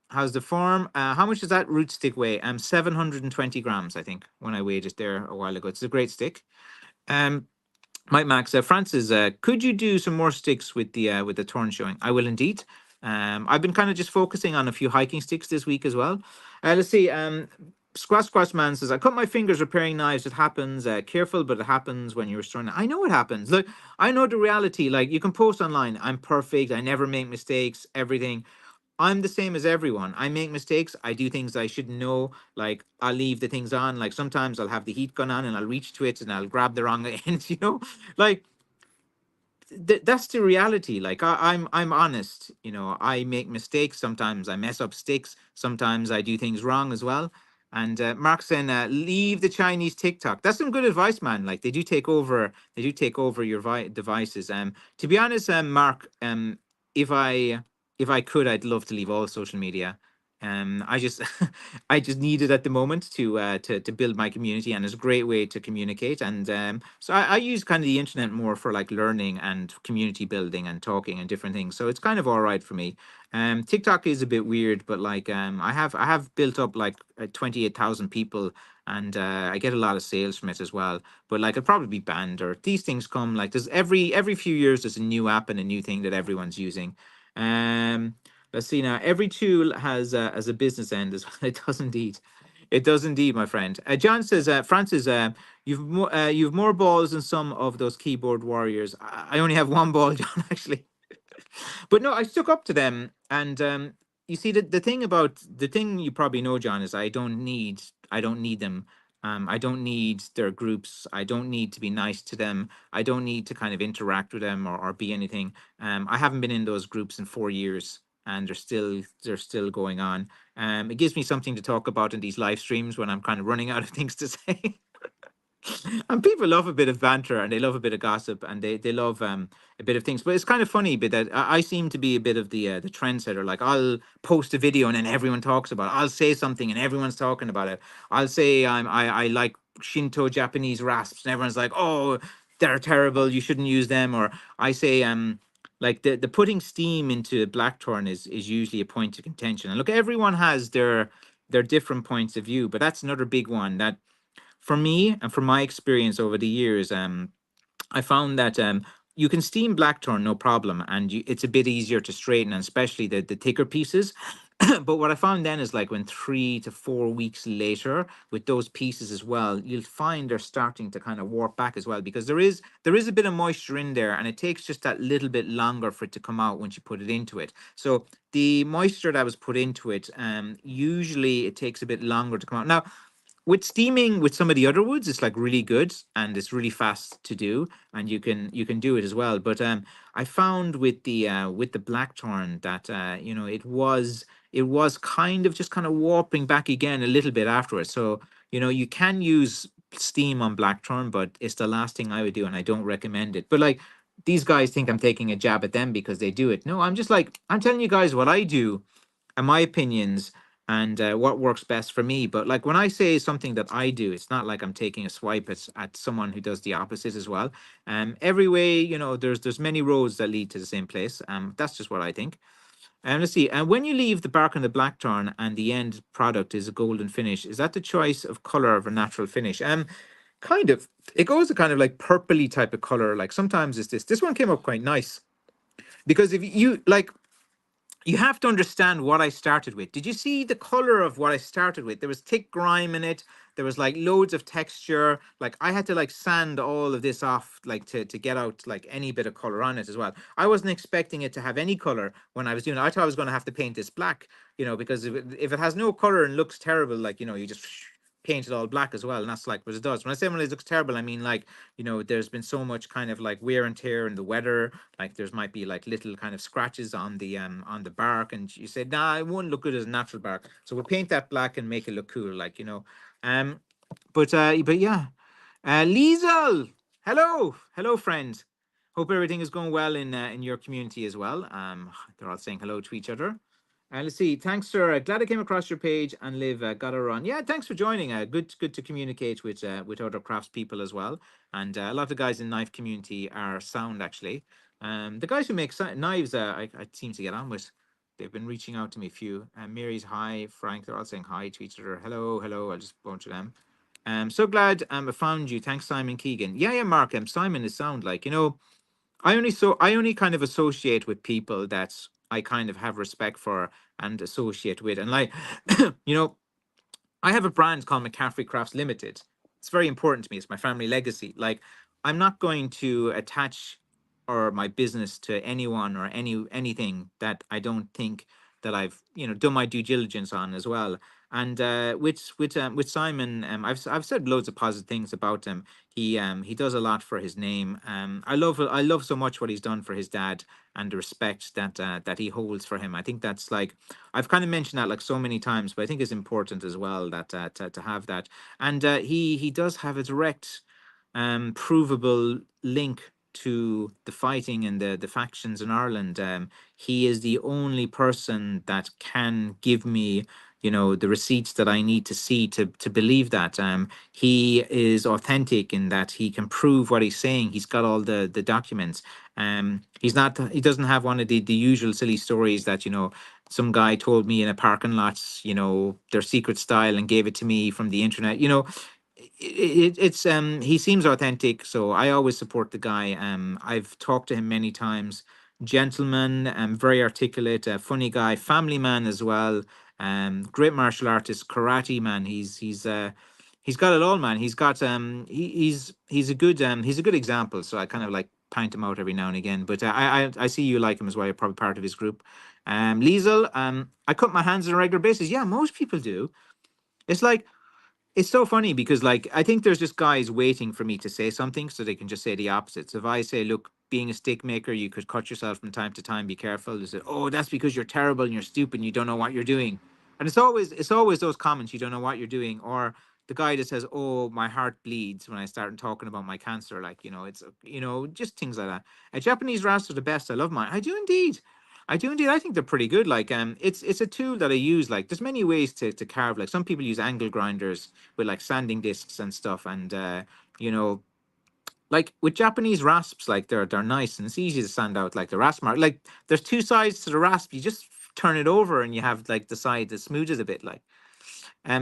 How's the form? How much does that root stick weigh? 720 grams, I think, when I weighed it there a while ago. It's a great stick. Um, Mike Max, Francis, could you do some more sticks with the torn showing? I will indeed. I've been kind of just focusing on a few hiking sticks this week as well. Let's see. Squash Squash Man says, I cut my fingers repairing knives. It happens. Careful, but it happens when you're restoring. I know it happens. Look, I know the reality. Like, you can post online, I'm perfect. I never make mistakes, everything. I'm the same as everyone. I make mistakes. I do things I shouldn't know. Like, I'll leave the things on. Like, sometimes I'll have the heat gun on and I'll reach to it and I'll grab the wrong end, you know? Like, that's the reality. Like, I'm honest. You know, I make mistakes. Sometimes I mess up sticks. Sometimes I do things wrong as well. And Mark saying, leave the Chinese TikTok. That's some good advice, man. Like, they do take over. They do take over your devices. To be honest, Mark, if I if I could, I'd love to leave all social media. I just I just need it at the moment to build my community, and it's a great way to communicate. And so I use kind of the internet more for like learning and community building and talking and different things. So it's kind of all right for me. TikTok is a bit weird, but like I have built up like 28,000 people, and I get a lot of sales from it as well. But like it'll probably be banned, or these things come like there's every few years there's a new app and a new thing that everyone's using. Um, Let's see now. Every tool has a business end as well. It does indeed. It does indeed, my friend. John says, Francis, you've more balls than some of those keyboard warriors. I only have one ball, John, actually. But no, I stuck up to them, and you see the thing you probably know, John, is I don't need them. I don't need their groups. I don't need to be nice to them. I don't need to kind of interact with them or be anything. I haven't been in those groups in 4 years, and they're still going on. It gives me something to talk about in these live streams when I'm kind of running out of things to say. And people love a bit of banter and they love a bit of gossip and they love a bit of things. But it's kind of funny, but that I seem to be a bit of the trendsetter. Like, I'll post a video and then everyone talks about it. I'll say something and everyone's talking about it. I'll say I like Shinto Japanese rasps and everyone's like, oh, they're terrible, you shouldn't use them. Or I say like the putting steam into blackthorn is usually a point of contention. And look, everyone has their different points of view, but that's another big one that for me and from my experience over the years, I found that you can steam blackthorn no problem, and it's a bit easier to straighten, and especially the thicker pieces. But what I found then is like when 3 to 4 weeks later, with those pieces as well, you'll find they're starting to kind of warp back as well because there is a bit of moisture in there, and it takes just that little bit longer for it to come out once you put it into it. So the moisture that was put into it, usually it takes a bit longer to come out. Now, with steaming with some of the other woods, it's like really good and it's really fast to do, and you can do it as well. But I found with the blackthorn that it was kind of just kind of warping back again a little bit afterwards. So you can use steam on blackthorn, but it's the last thing I would do, and I don't recommend it. But like, these guys think I'm taking a jab at them because they do it. No, I'm just like, I'm telling you guys what I do and my opinions and what works best for me. But like, when I say something that I do, it's not like I'm taking a swipe at someone who does the opposite as well. Every way, there's many roads that lead to the same place. That's just what I think. Let's see. And when you leave the bark on the blackthorn and the end product is a golden finish, is that the choice of color of a natural finish? Kind of. It goes a kind of like purpley type of color. Like, sometimes it's this. This one came up quite nice because if you like, you have to understand what I started with. Did you see the color of what I started with? There was thick grime in it. There was like loads of texture. Like, I had to like sand all of this off, like to get out like any bit of color on it as well. I wasn't expecting it to have any color when I was doing it. I thought I was going to have to paint this black, because if it has no color and looks terrible, like, you just paint it all black as well, and that's like what it does. When I say when it looks terrible, I mean like, you know, there's been so much kind of like wear and tear in the weather. Like there's might be like little kind of scratches on the bark, and you said, nah, it wouldn't look good as natural bark. So we'll paint that black and make it look cool, like, you know. But yeah. Liesel, hello, friend. Hope everything is going well in your community as well. They're all saying hello to each other. Let's see. Thanks, sir. Glad I came across your page and Liv got a run. Yeah, thanks for joining. Good to communicate with other craftspeople as well. And a lot of the guys in knife community are sound actually. The guys who make knives, I seem to get on with. They've been reaching out to me a few. Mary's hi, Frank. They're all saying hi to each other. Hello, hello. I'll just bunch of them. So glad I found you. Thanks, Simon Keegan. Yeah, Mark. Simon is sound like, you know. I only kind of associate with people that I kind of have respect for and associate with, and like, you know, I have a brand called McCaffrey Crafts Limited. It's very important to me. It's my family legacy. Like, I'm not going to attach or my business to anyone or anything that I don't think that I've, you know, done my due diligence on as well. And with Simon, I've said loads of positive things about him. He does a lot for his name. I love so much what he's done for his dad and the respect that he holds for him. I think that's like, I've kind of mentioned that like so many times, but I think it's important as well that to have that. And he does have a direct, provable link to the fighting and the factions in Ireland. He is the only person that can give me, you know, the receipts that I need to see to believe that. He is authentic in that he can prove what he's saying. He's got all the documents. He's not. He doesn't have one of the usual silly stories that, you know, some guy told me in a parking lot, you know, their secret style and gave it to me from the internet. You know, it's he seems authentic, so I always support the guy. I've talked to him many times. Gentleman, very articulate, funny guy, family man as well. Great martial artist, karate man. He's got it all, man. He's got he's a good example. So I kind of like pint him out every now and again. But I see you like him as well. You're probably part of his group. Liesel, I cut my hands on a regular basis. Yeah, most people do. It's like, it's so funny because, like, I think there's just guys waiting for me to say something so they can just say the opposite. So if I say, look, being a stick maker, you could cut yourself from time to time, be careful. They say, oh, that's because you're terrible and you're stupid and you don't know what you're doing. And it's always those comments, you don't know what you're doing. Or the guy that says, oh, my heart bleeds when I start talking about my cancer. Like, you know, it's, you know, just things like that. Japanese rasps are the best. I love mine. I do indeed. I do indeed. I think they're pretty good. Like, it's a tool that I use. Like, there's many ways to carve. Like, some people use angle grinders with like sanding discs and stuff, and you know, like with Japanese rasps, like they're nice and it's easy to sand out like the rasp mark. Like, there's two sides to the rasp. You just turn it over and you have like the side that smooths it a bit. Like,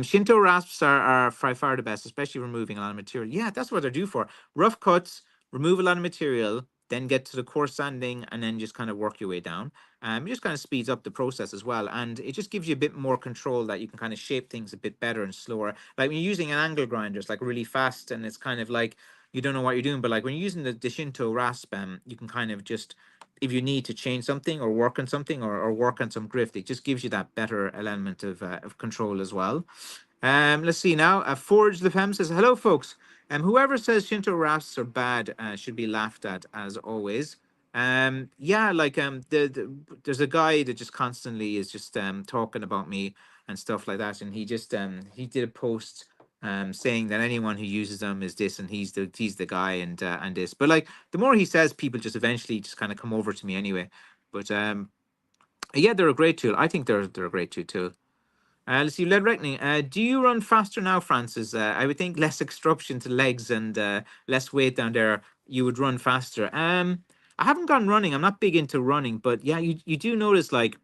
Shinto rasps are by far the best, especially removing a lot of material. Yeah, that's what they're due for. Rough cuts, remove a lot of material, then get to the coarse sanding, and then just kind of work your way down. It just kind of speeds up the process as well, and it just gives you a bit more control that you can kind of shape things a bit better and slower. Like when you're using an angle grinder, it's like really fast, and it's kind of like you don't know what you're doing. But like when you're using the Shinto rasp, you can kind of just, if you need to change something or work on something or work on some grift, it just gives you that better element of control as well. Let's see now. Forge the Femme says, hello, folks. Whoever says Shinto rasps are bad should be laughed at, as always. Yeah, like there's a guy that just constantly is just talking about me and stuff like that, and he did a post saying that anyone who uses them is this, and he's the guy, and this. But like the more he says, people just eventually just kind of come over to me anyway. But yeah, they're a great tool. I think they're a great tool. Let's see, lead reckoning. Do you run faster now, Francis? I would think less extruption to legs and less weight down there. You would run faster. I haven't gone running. I'm not big into running, but yeah, you do notice like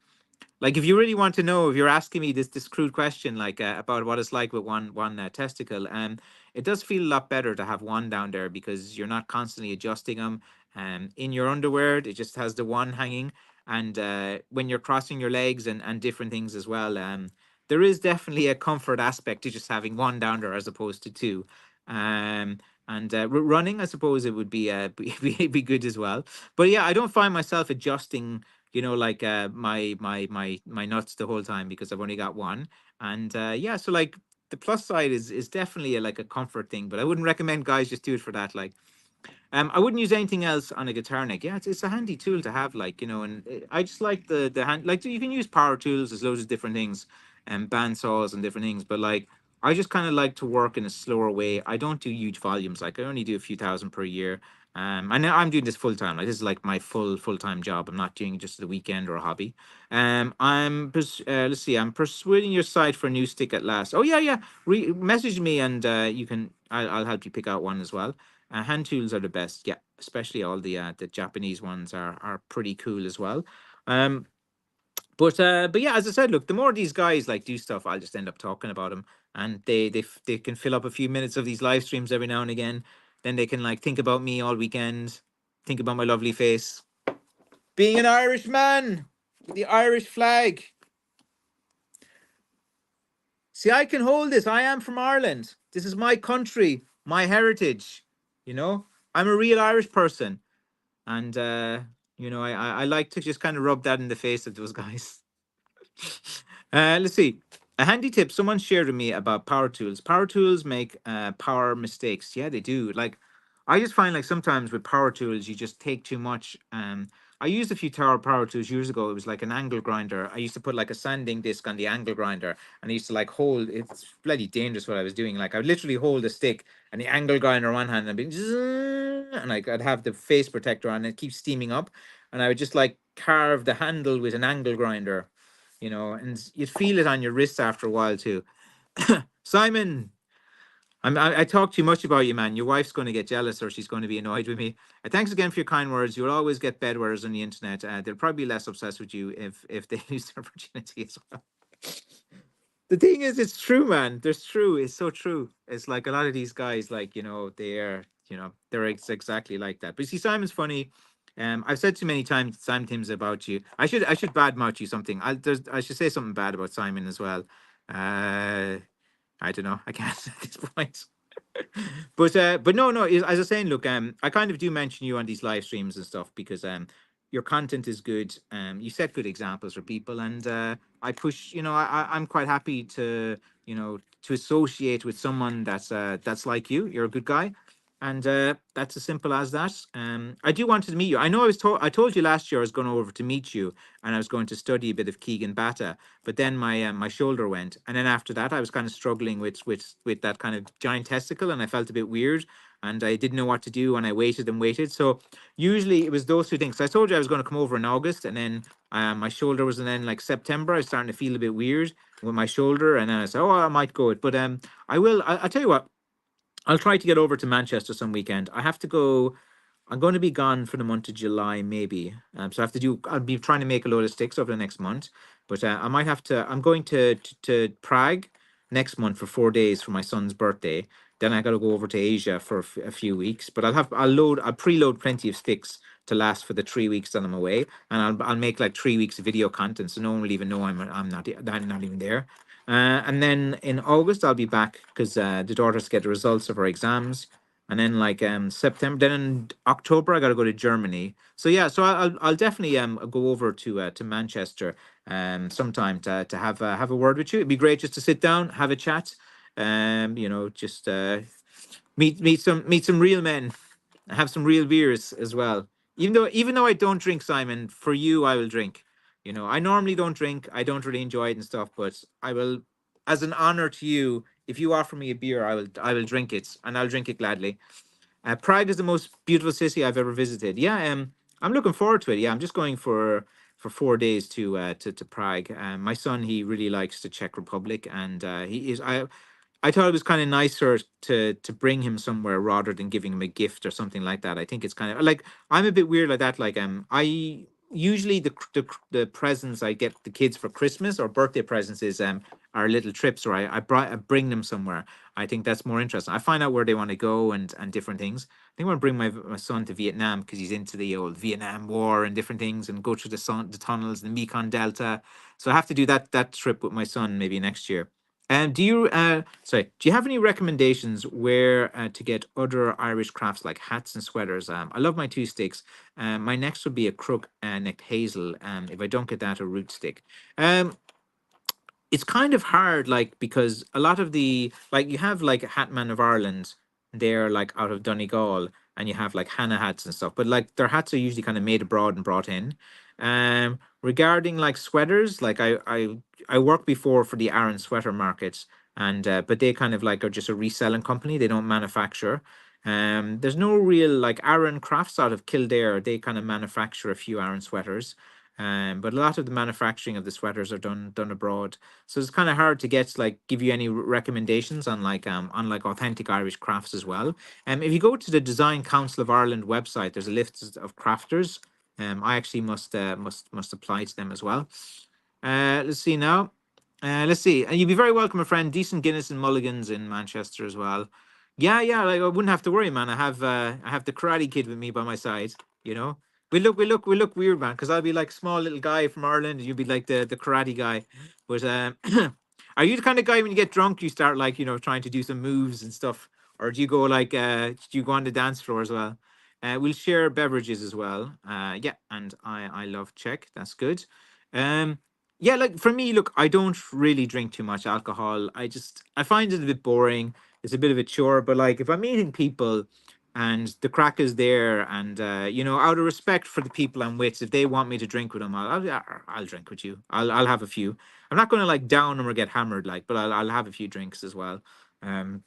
if you really want to know, if you're asking me this crude question like about what it's like with one testicle, it does feel a lot better to have one down there because you're not constantly adjusting them. In your underwear, it just has the one hanging, and when you're crossing your legs and different things as well, there is definitely a comfort aspect to just having one down there as opposed to two. And running, I suppose it would be be good as well. But yeah, I don't find myself adjusting, you know, like my nuts the whole time because I've only got one. And yeah, so like the plus side is definitely like a comfort thing, but I wouldn't recommend guys just do it for that. Like, I wouldn't use anything else on a guitar neck. Yeah, it's a handy tool to have, like, and I just like the hand. Like, you can use power tools. There's loads of different things, and band saws and different things. But like, I just kind of like to work in a slower way. I don't do huge volumes. Like, I only do a few thousand per year. And now I'm doing this full time. Like, this is like my full time job. I'm not doing it just the weekend or a hobby. Let's see. I'm persuading your site for a new stick at last. Oh yeah, yeah. Message me and you can. I'll help you pick out one as well. Hand tools are the best, yeah. Especially all the Japanese ones are pretty cool as well. Um, but yeah, as I said, look, the more these guys like do stuff, I'll just end up talking about them, and they can fill up a few minutes of these live streams every now and again. Then they can like think about me all weekend, think about my lovely face, being an Irish man with the Irish flag. See, I can hold this. I am from Ireland. This is my country, my heritage. You know, I'm a real Irish person. And I like to just kind of rub that in the face of those guys. Let's see. A handy tip someone shared with me about power tools. Power tools make power mistakes. Yeah, they do. Like, I just find like sometimes with power tools, you just take too much. I used a few power tools years ago. It was like an angle grinder. I used to put like a sanding disc on the angle grinder, and I used to like hold. It's bloody dangerous what I was doing. Like, I would literally hold a stick and the angle grinder on one hand, and I'd be, and like I'd have the face protector on, and it keeps steaming up, and I would just like carve the handle with an angle grinder, and you'd feel it on your wrists after a while too. Simon, I talk too much about you, man. Your wife's going to get jealous, or she's going to be annoyed with me. Thanks again for your kind words. You'll always get bedwetters on the internet. They'll probably be less obsessed with you if they lose their virginity as well. The thing is, it's true, man. There's true. It's so true. It's like a lot of these guys, like, they're exactly like that. But see, Simon's funny. I've said too many times Simon things about you. I should badmouth you something. I should say something bad about Simon as well. I don't know. I can't at this point. But no, as I was saying, look, I kind of do mention you on these live streams and stuff because your content is good. You set good examples for people, and I push. I'm quite happy to associate with someone that's like you. You're a good guy, and that's as simple as that. I do want to meet you. I know I told you last year I was going over to meet you, and I was going to study a bit of Keegan Bata, but then my shoulder went, and then after that I was kind of struggling with that kind of giant testicle, and I felt a bit weird, and I didn't know what to do, and I waited and waited. So usually it was those two things. So I told you I was going to come over in August, and then my shoulder was, and then like September I was starting to feel a bit weird with my shoulder, and then I said, oh, I might go it, but I will. I'll tell you what. I'll try to get over to Manchester some weekend. I have to go. I'm going to be gone for the month of July, maybe. So I have to do. I'll be trying to make a load of sticks over the next month, but I might have to. I'm going to Prague next month for 4 days for my son's birthday. Then I got to go over to Asia for a few weeks. But I'll preload plenty of sticks to last for the 3 weeks that I'm away, and I'll make like 3 weeks of video content, so no one will even know I'm not even there. And then in August I'll be back because the daughters get the results of her exams, and then like September, then in October I got to go to Germany. So yeah, so I'll definitely go over to Manchester sometime to have a word with you. It'd be great just to sit down, have a chat, just meet some real men, have some real beers as well. Even though I don't drink, Simon, for you I will drink. I normally don't drink. I don't really enjoy it and stuff, but I will, as an honor to you, if you offer me a beer, I will drink it, and I'll drink it gladly. Prague is the most beautiful city I've ever visited. Yeah, I'm looking forward to it. Yeah, I'm just going for 4 days to Prague. My son, he really likes the Czech Republic, and he is. I thought it was kind of nicer to bring him somewhere rather than giving him a gift or something like that. I think it's kind of like I'm a bit weird like that. Like I usually the presents I get the kids for Christmas or birthday presents is are little trips, or I bring them somewhere. I think that's more interesting. I find out where they want to go and different things. I think I want to bring my son to Vietnam because he's into the old Vietnam War and different things, and go through the tunnels, the Mekong Delta. So I have to do that trip with my son maybe next year. And do you have any recommendations where to get other Irish crafts like hats and sweaters? I love my two sticks. My next would be a crook necked hazel. If I don't get that, a root stick. Um, it's kind of hard, like, because a lot of the, like, you have like Hatman of Ireland, they're like out of Donegal, and you have like Hannah hats and stuff, but like their hats are usually kind of made abroad and brought in. Regarding like sweaters, like I worked before for the Aaron sweater markets, and but they kind of like are just a reselling company. They don't manufacture. There's no real like Aaron Crafts out of Kildare. They kind of manufacture a few Aaron sweaters. But a lot of the manufacturing of the sweaters are done abroad, so it's kind of hard to get like give you any recommendations on like authentic Irish crafts as well. If you go to the Design Council of Ireland website, there's a list of crafters. I actually must apply to them as well. Let's see now. Let's see. And you'd be very welcome, a friend. Decent Guinness and Mulligans in Manchester as well. Yeah, yeah. Like, I wouldn't have to worry, man. I have the Karate Kid with me by my side. You know, we look weird, man. Because I'll be like small little guy from Ireland, and you'd be like the karate guy. But are you the kind of guy when you get drunk, you start like trying to do some moves and stuff, or do you go like do you go on the dance floor as well? We'll share beverages as well. Yeah, and I love Czech. That's good. Um, yeah, like for me, look, I don't really drink too much alcohol. I find it a bit boring. It's a bit of a chore. But like if I'm meeting people and the crack is there, and out of respect for the people I'm with, if they want me to drink with them, I'll drink with you. I'll have a few. I'm not going to like down them or get hammered, like, but I'll have a few drinks as well. Um,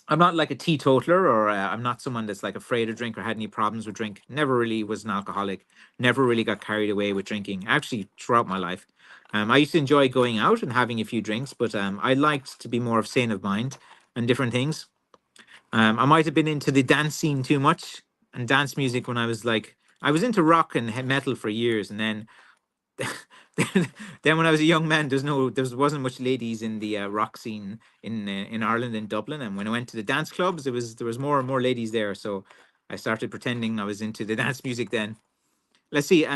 I'm not like a teetotaler, or I'm not someone that's like afraid of drink or had any problems with drink. Never really was an alcoholic. Never really got carried away with drinking. Actually, throughout my life, I used to enjoy going out and having a few drinks, but I liked to be more of sane of mind and different things. I might have been into the dance scene too much and dance music when I was into rock and metal for years, and then then when I was a young man, there wasn't much ladies in the rock scene in Ireland, in Dublin, and when I went to the dance clubs, there was more and more ladies there. So I started pretending I was into the dance music then. Let's see.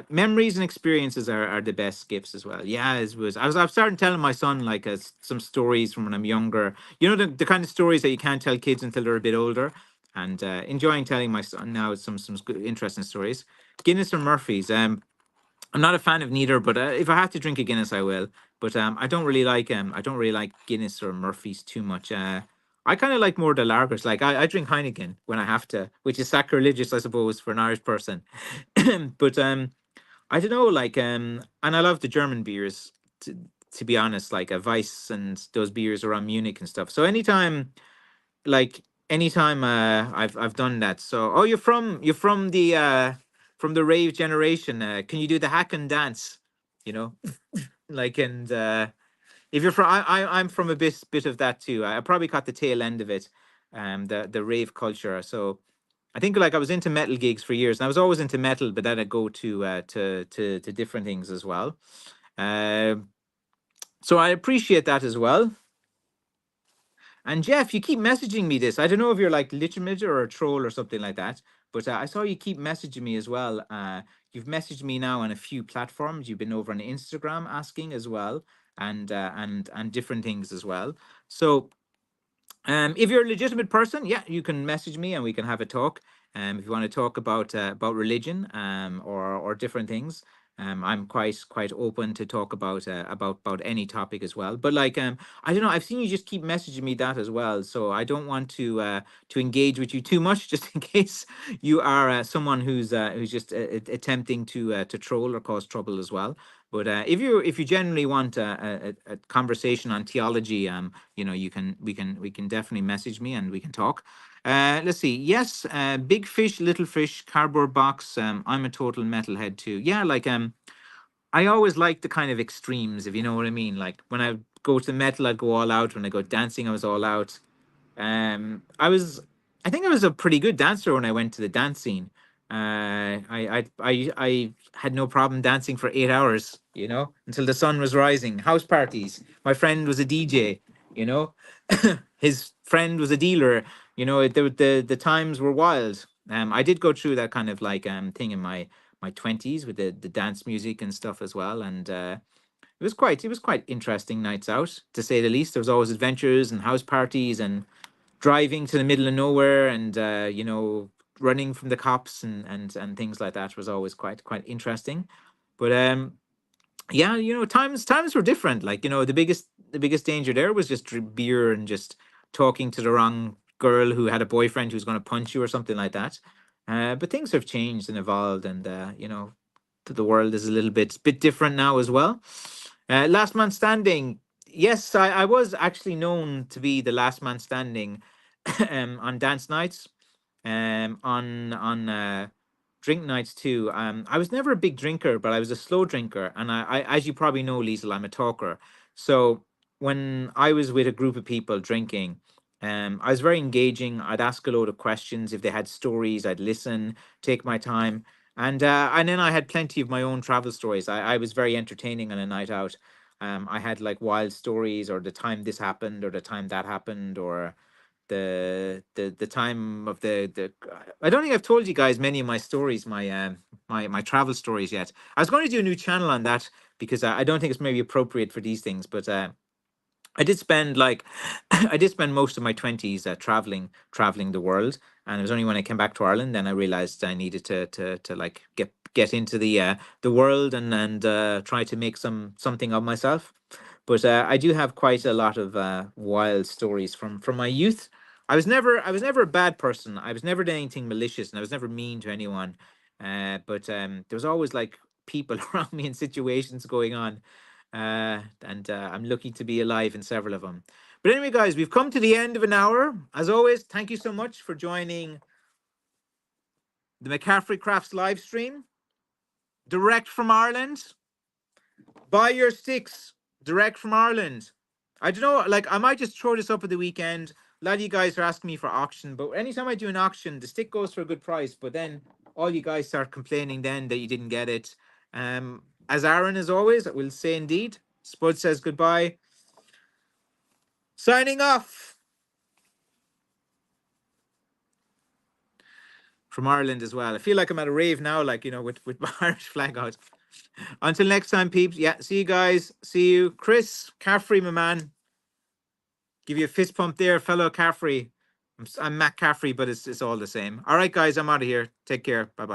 Memories and experiences are the best gifts as well. Yeah, it was. I've started telling my son like some stories from when I'm younger. You know, the kind of stories that you can't tell kids until they're a bit older, and enjoying telling my son now some good, interesting stories. Guinness or Murphy's. I'm not a fan of neither, but if I have to drink a Guinness, I will. But I don't really like Guinness or Murphy's too much. I kind of like more the lagers. Like I drink Heineken when I have to, which is sacrilegious, I suppose, for an Irish person. But I don't know, like and I love the German beers. To, to be honest, like a Weiss and those beers around Munich and stuff. So like anytime I've done that. So oh, from the rave generation. Can you do the hack and dance? You know, like and if you're from I'm from a bit of that too. I probably caught the tail end of it, the rave culture. So I think like I was into metal gigs for years, and I was always into metal, but then I go to different things as well. Um, so I appreciate that as well. And Jeff, you keep messaging me this. I don't know if you're like legitimate or a troll or something like that, but I saw you keep messaging me as well. You've messaged me now on a few platforms. You've been over on Instagram asking as well, and different things as well. So if you're a legitimate person, yeah, you can message me and we can have a talk. If you want to talk about religion or different things, I'm quite open to talk about any topic as well. But like I don't know, I've seen you just keep messaging me that as well, so I don't want to engage with you too much, just in case you are someone who's just attempting to troll or cause trouble as well. But if you generally want a conversation on theology, we can definitely message me and we can talk. Let's see. Yes, big fish, little fish, cardboard box. I'm a total metalhead too. Yeah, like I always like the kind of extremes, if you know what I mean. Like when I go to metal, I go all out. When I go dancing, I was all out. I was, I think I was a pretty good dancer when I went to the dance scene. I had no problem dancing for 8 hours, until the sun was rising. House parties. My friend was a DJ, you know. His friend was a dealer. The times were wild. I did go through that kind of like thing in my 20s with the dance music and stuff as well, and it was quite interesting nights out, to say the least. There was always adventures and house parties and driving to the middle of nowhere, and running from the cops and things like that was always quite interesting. But yeah, times were different. Like, the biggest danger there was just beer and just talking to the wrong girl who had a boyfriend who's going to punch you or something like that. But things have changed and evolved, and the world is a little bit different now as well. Last man standing. Yes, I was actually known to be the last man standing on dance nights, on drink nights too. I was never a big drinker, but I was a slow drinker, and as you probably know, Liesl, I'm a talker. So when I was with a group of people drinking, I was very engaging. I'd ask a load of questions. If they had stories, I'd listen, take my time, and then I had plenty of my own travel stories. I was very entertaining on a night out. I had like wild stories, or the time this happened, or the time that happened, or the time of the I don't think I've told you guys many of my stories, my travel stories yet. I was going to do a new channel on that because I don't think it's maybe appropriate for these things, but I did spend like I did spend most of my 20s traveling the world, and it was only when I came back to Ireland then I realized I needed to like get into the world and try to make something of myself. But I do have quite a lot of wild stories from my youth. I was never a bad person. I was never doing anything malicious, and I was never mean to anyone. But there was always like people around me and situations going on, and I'm lucky to be alive in several of them. But anyway, guys, we've come to the end of an hour. As always, thank you so much for joining the McCaffrey Crafts live stream direct from Ireland. Buy your sticks direct from Ireland. I don't know, like I might just throw this up at the weekend. A lot of you guys are asking me for auction, but anytime I do an auction, the stick goes for a good price. But then all you guys start complaining then that you didn't get it. As Aaron, as always, will say indeed. Spud says goodbye. Signing off from Ireland as well. I feel like I'm at a rave now, like, with my Irish flag out. Until next time, peeps. Yeah, see you guys. See you. Chris Caffrey, my man. Give you a fist pump there, fellow Caffrey. I'm Matt Caffrey, but it's all the same. All right, guys, I'm out of here. Take care. Bye bye.